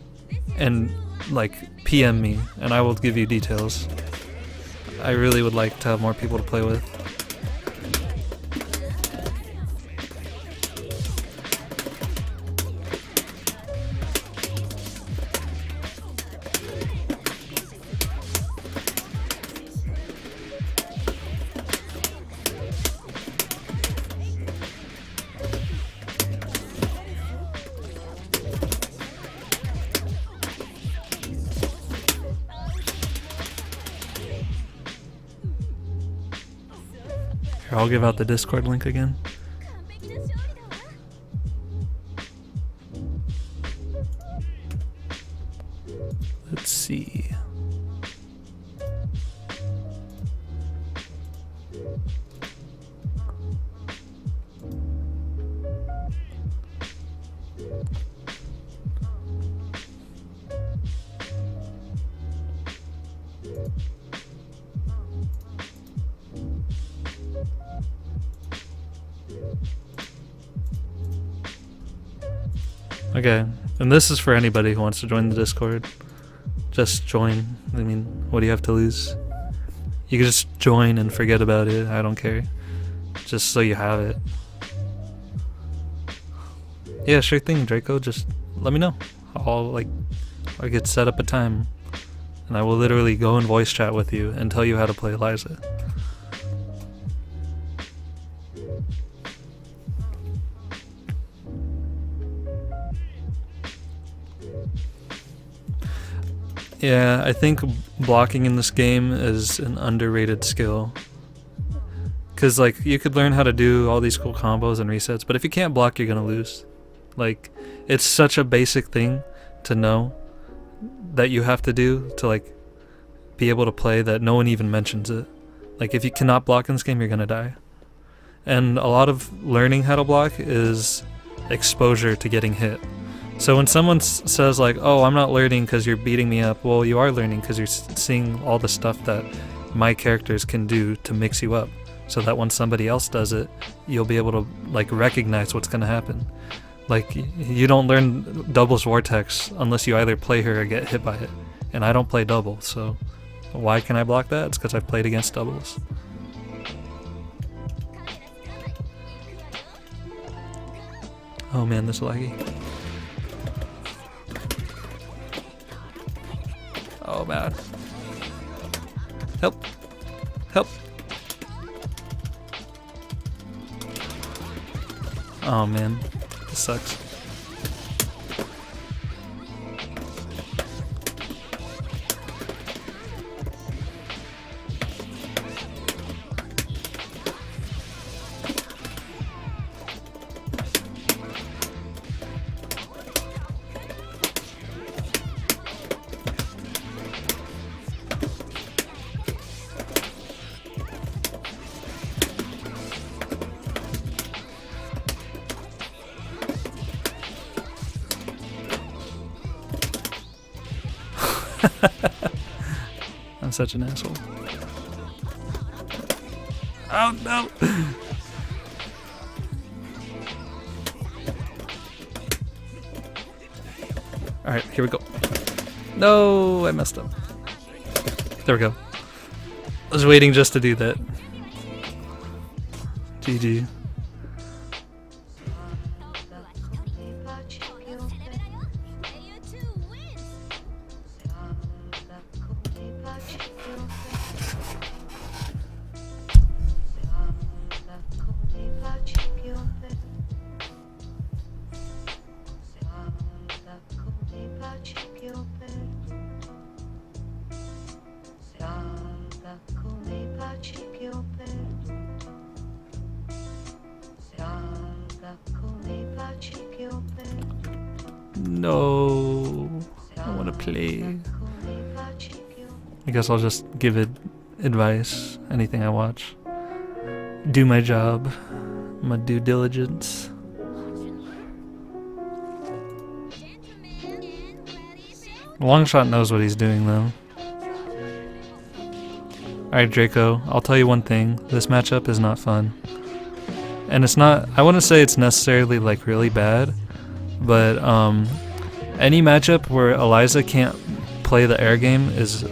and like PM me and I will give you details. I really would like to have more people to play with. Here, I'll give out the Discord link again. Let's see. Okay, and this is for anybody who wants to join the Discord. Just join. I mean, what do you have to lose? You can just join and forget about it. I don't care. Just so you have it. Yeah, sure thing, Draco. Just let me know. I could set up a time, and I will literally go in voice chat with you and tell you how to play Eliza. Yeah, I think blocking in this game is an underrated skill. Cause like you could learn how to do all these cool combos and resets, but if you can't block, you're gonna lose. Like, it's such a basic thing to know that you have to do to like be able to play that no one even mentions it. Like, if you cannot block in this game, you're gonna die. And a lot of learning how to block is exposure to getting hit. So when someone says like, oh, I'm not learning because you're beating me up, well, you are learning because you're seeing all the stuff that my characters can do to mix you up, so that when somebody else does it, you'll be able to like recognize what's going to happen. Like, you don't learn doubles vortex unless you either play her or get hit by it, and I don't play double, so why can I block that? It's because I've played against doubles. Oh man, this is laggy. Oh man. Help. Help. Oh man. This sucks. I'm such an asshole. Oh no! Alright, here we go. No, I messed up. There we go. I was waiting just to do that. GG. No. I want to play. I guess I'll just give it advice. Anything I watch. Do my job. My due diligence. Longshot knows what he's doing though. Alright Draco, I'll tell you one thing. This matchup is not fun. And it's not, I wouldn't say it's necessarily like really bad, but any matchup where Eliza can't play the air game is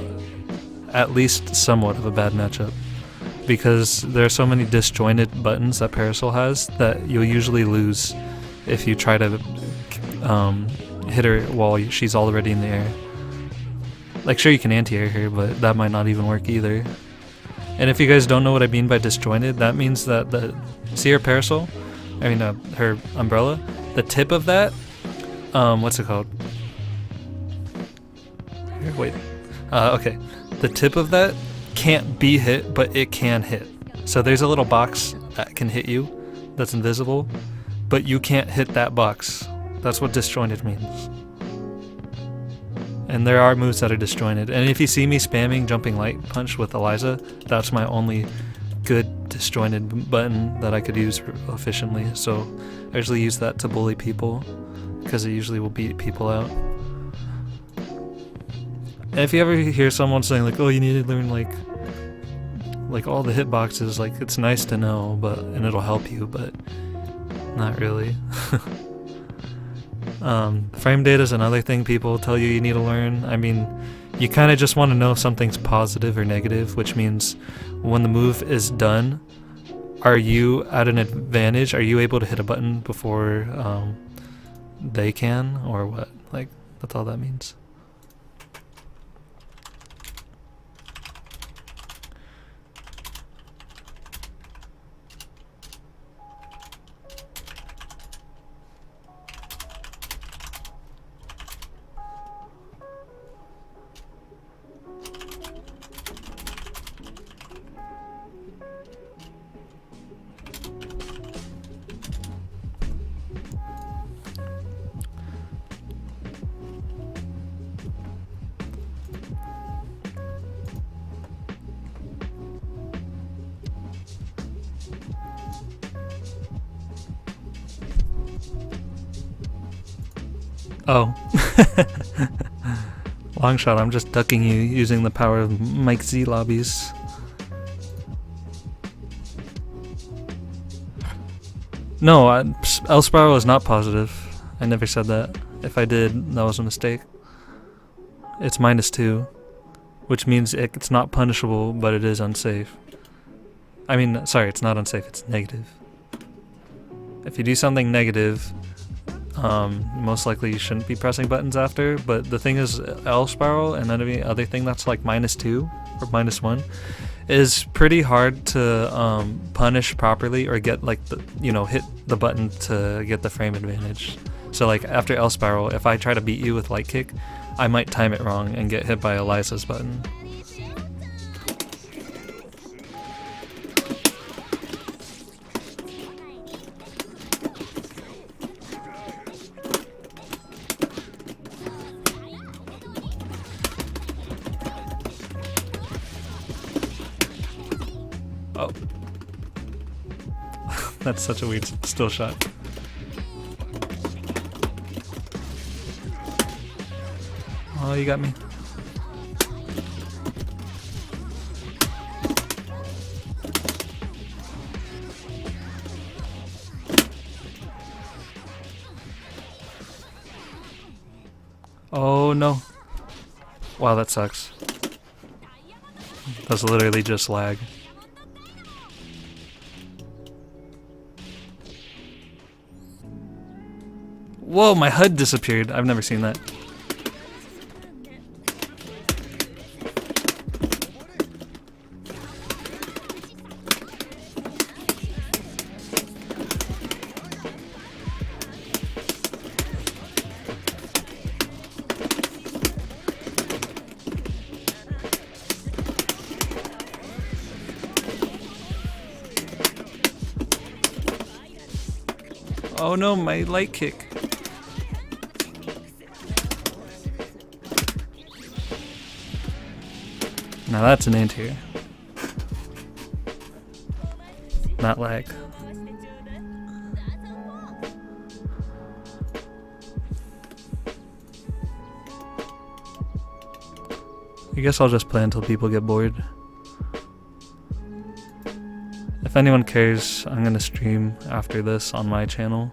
at least somewhat of a bad matchup. Because there are so many disjointed buttons that Parasol has that you'll usually lose if you try to hit her while she's already in the air. Like sure you can anti-air her, but that might not even work either. And if you guys don't know what I mean by disjointed, that means that see her parasol? I mean her umbrella? The tip of that, what's it called? Here, wait. Okay. The tip of that can't be hit, but it can hit. So there's a little box that can hit you that's invisible, but you can't hit that box. That's what disjointed means. And there are moves that are disjointed. And if you see me spamming Jumping Light Punch with Eliza, that's my only good disjointed button that I could use efficiently. So I usually use that to bully people, because it usually will beat people out. And if you ever hear someone saying like, oh, you need to learn like all the hitboxes, like it's nice to know, and it'll help you, but not really. Frame data is another thing people tell you need to learn. I mean, you kind of just want to know if something's positive or negative, which means when the move is done, are you at an advantage? Are you able to hit a button before they can, or what? Like, that's all that means. Oh. Longshot, I'm just ducking you using the power of Mike Z lobbies. No, L Spiral is not positive. I never said that. If I did, that was a mistake. It's -2, which means it's not punishable, but it is unsafe. I mean, sorry, it's not unsafe, it's negative. If you do something negative, most likely you shouldn't be pressing buttons after, but the thing is, L Spiral and any other thing that's like -2 or -1 is pretty hard to punish properly or get like the, hit the button to get the frame advantage. So like after L Spiral, if I try to beat you with Light Kick, I might time it wrong and get hit by Eliza's button. Oh. That's such a weird still shot. Oh, you got me. Oh no. Wow, that sucks. That's literally just lag. Whoa, my HUD disappeared. I've never seen that. Oh no, my Light Kick. Now that's an anti-air. Not lag. I guess I'll just play until people get bored. If anyone cares, I'm gonna stream after this on my channel.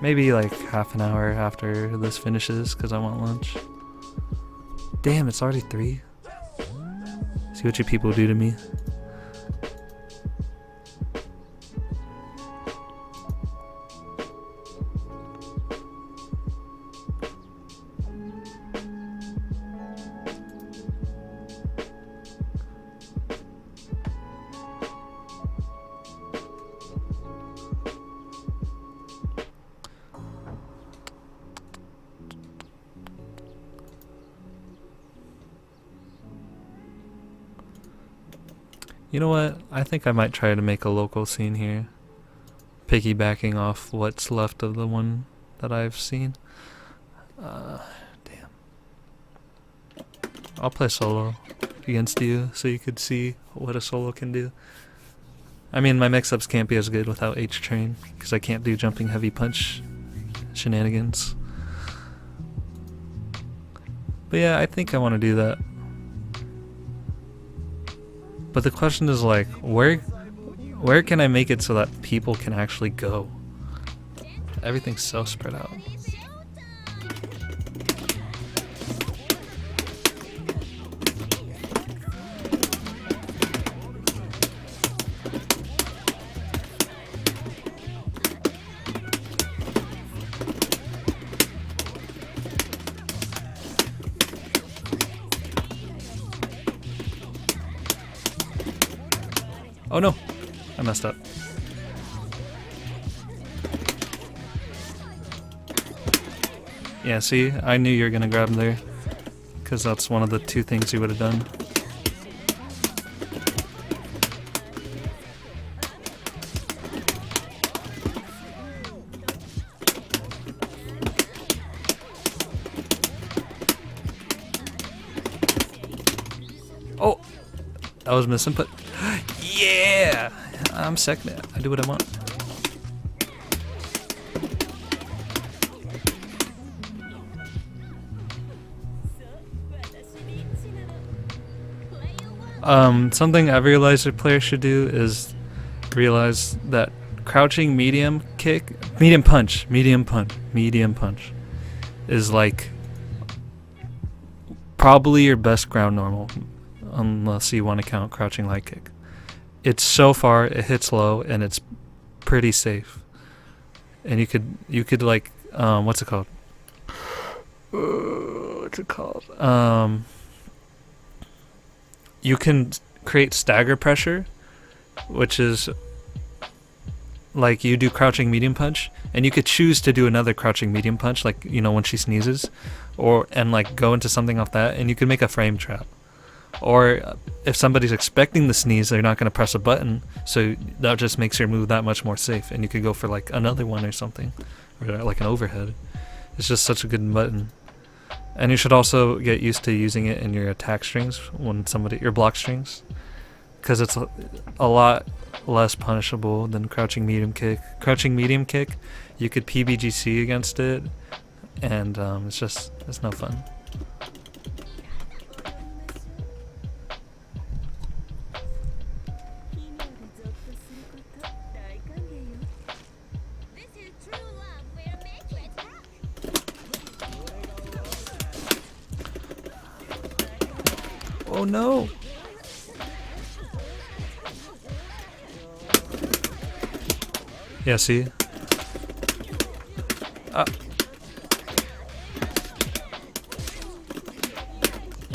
Maybe like half an hour after this finishes, because I want lunch. Damn, it's already 3. See what you people do to me. You know what? I think I might try to make a local scene here. Piggybacking off what's left of the one that I've seen. Damn. I'll play solo against you so you could see what a solo can do. I mean, my mix-ups can't be as good without H-Train, because I can't do jumping heavy punch shenanigans. But yeah, I think I want to do that. But the question is like, where can I make it so that people can actually go? Everything's so spread out. Oh no, I messed up. Yeah, see, I knew you were gonna grab him there, because that's one of the 2 things you would have done. Oh, that was misinput. Yeah! I'm second. I do what I want. Something every laser player should do is realize that crouching medium punch is like probably your best ground normal, unless you want to count crouching light kick. It's so far, it hits low, and it's pretty safe. And you could like, what's it called? You can create stagger pressure, which is like you do crouching medium punch, and you could choose to do another crouching medium punch, like, you know, when she sneezes, and like go into something off that, and you can make a frame trap. Or if somebody's expecting the sneeze, they're not going to press a button, so that just makes your move that much more safe, and you could go for like another one or something, or like an overhead. It's just such a good button. And you should also get used to using it in your attack strings, your block strings, because it's a lot less punishable than crouching medium kick. Crouching medium kick, you could PBGC against it, and it's no fun. Oh no! Yeah, see?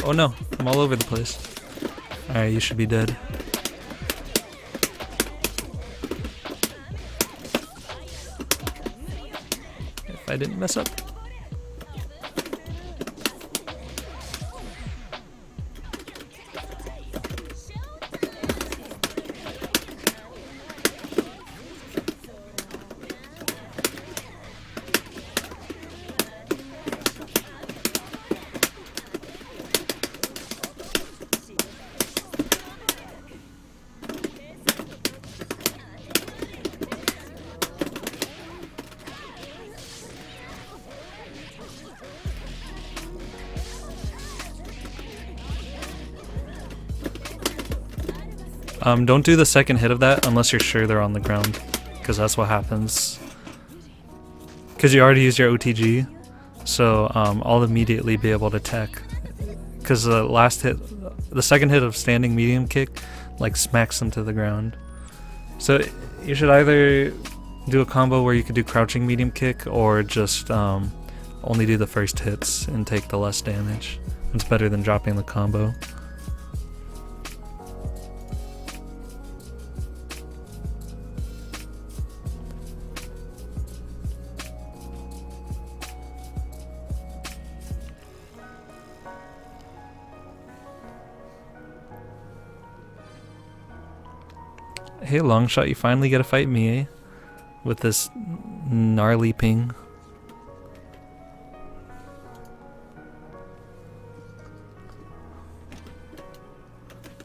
Oh no, I'm all over the place. Alright, you should be dead. If I didn't mess up. Don't do the second hit of that unless you're sure they're on the ground, because that's what happens. Because you already used your OTG, so I'll immediately be able to tech. Because the last hit, the second hit of standing medium kick, like smacks them to the ground. So you should either do a combo where you could do crouching medium kick, or just only do the first hits and take the less damage. It's better than dropping the combo. Hey Longshot, you finally get to fight me, eh? With this gnarly ping.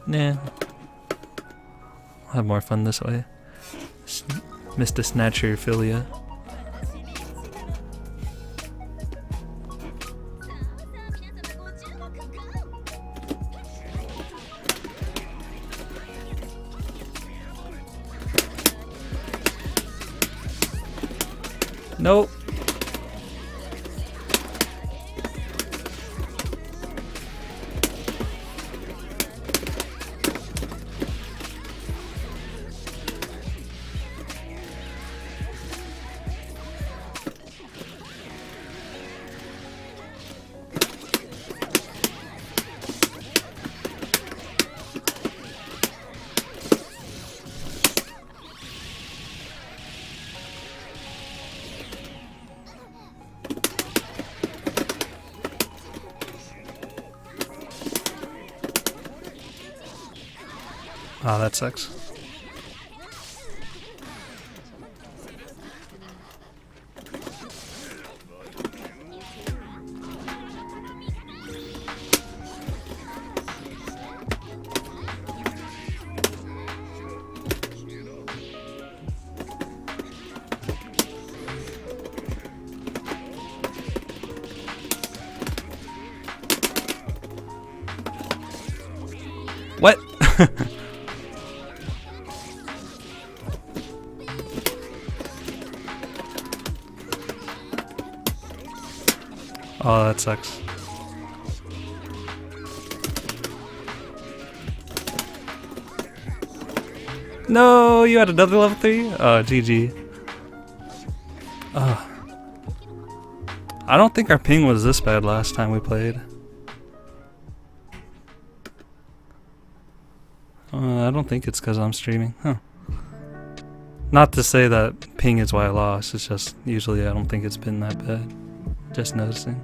Nah. I'll have more fun this way. Mr. Snatcher Philia. Nope. Ah, that sucks. What? Oh, that sucks. No, you had another level 3? Oh, GG. I don't think our ping was this bad last time we played. I don't think it's because I'm streaming. Huh. Not to say that ping is why I lost, it's just usually I don't think it's been that bad. Just noticing.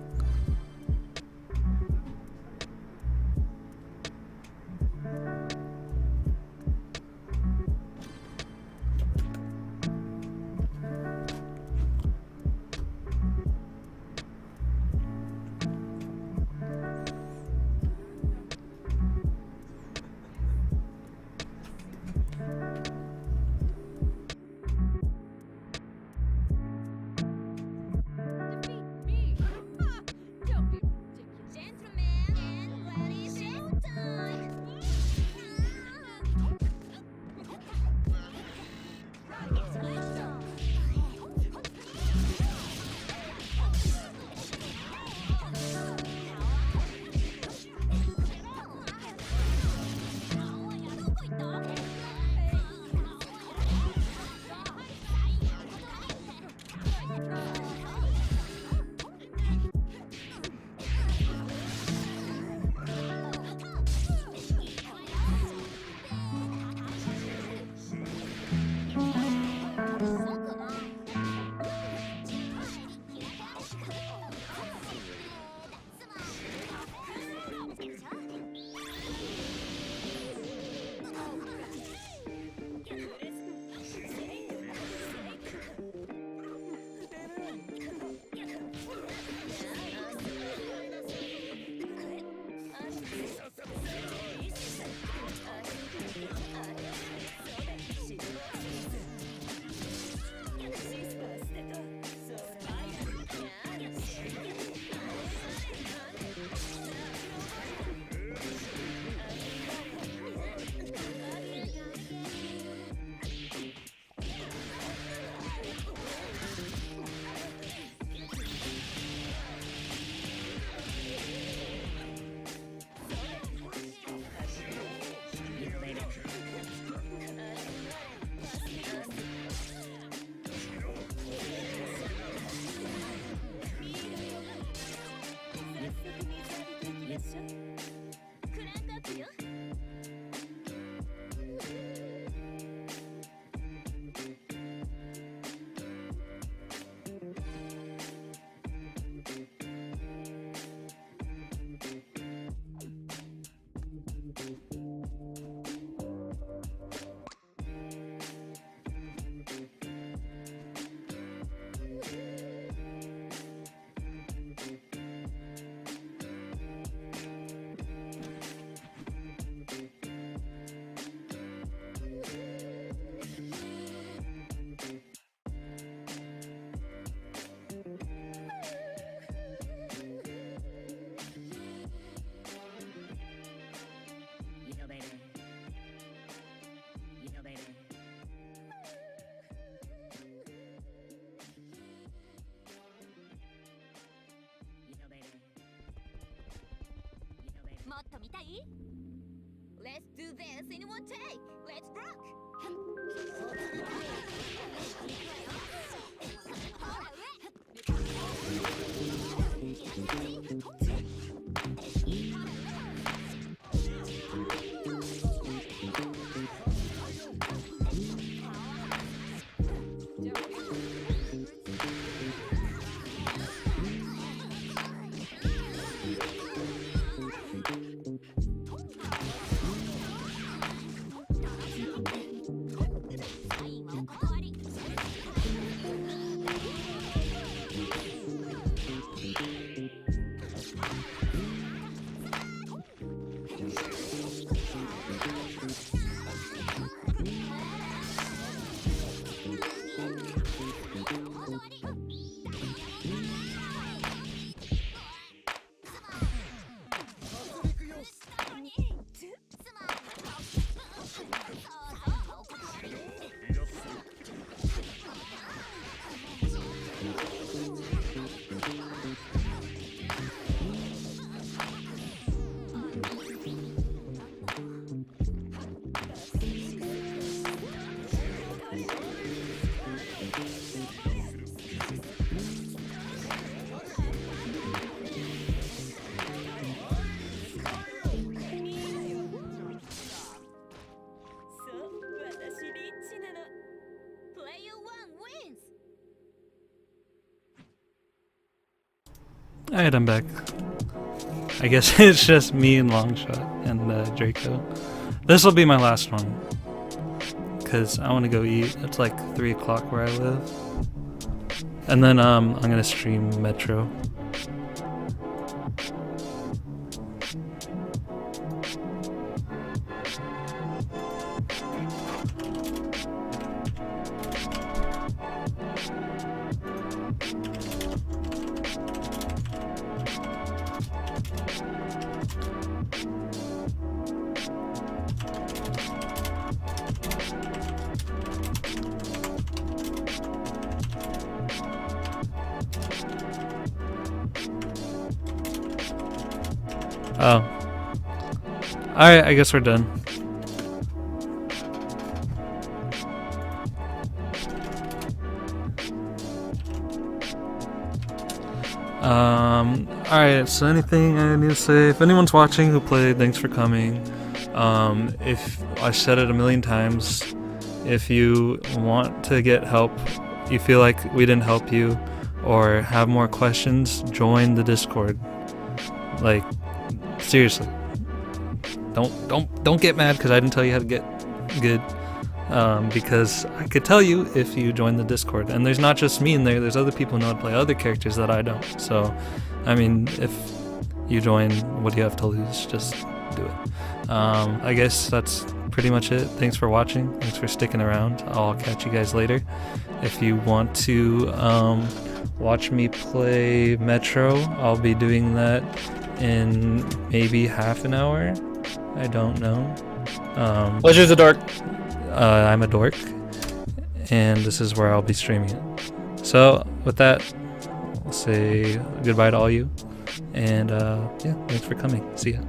Let's do this in one take. Let's rock. Player 1 wins. Alright, I'm back. I guess it's just me and Longshot and Draco. This will be my last one. Because I want to go eat. It's like 3 o'clock where I live. And then I'm going to stream Metro. Oh. Alright, I guess we're done. Alright, so anything I need to say? If anyone's watching who played, thanks for coming. If I said it a million times, if you want to get help, you feel like we didn't help you, or have more questions, join the Discord. Like, seriously, don't get mad because I didn't tell you how to get good. Because I could tell you if you join the Discord, and there's not just me in there. There's other people who know how to play other characters that I don't. So, I mean, if you join, what do you have to lose? Just do it. I guess that's pretty much it. Thanks for watching. Thanks for sticking around. I'll catch you guys later. If you want to watch me play Metro, I'll be doing that in maybe half an hour. I don't know. Pleasure's a dark. I'm a dork, and this is where I'll be streaming it. So with that, I'll say goodbye to all you, and yeah, thanks for coming. See ya.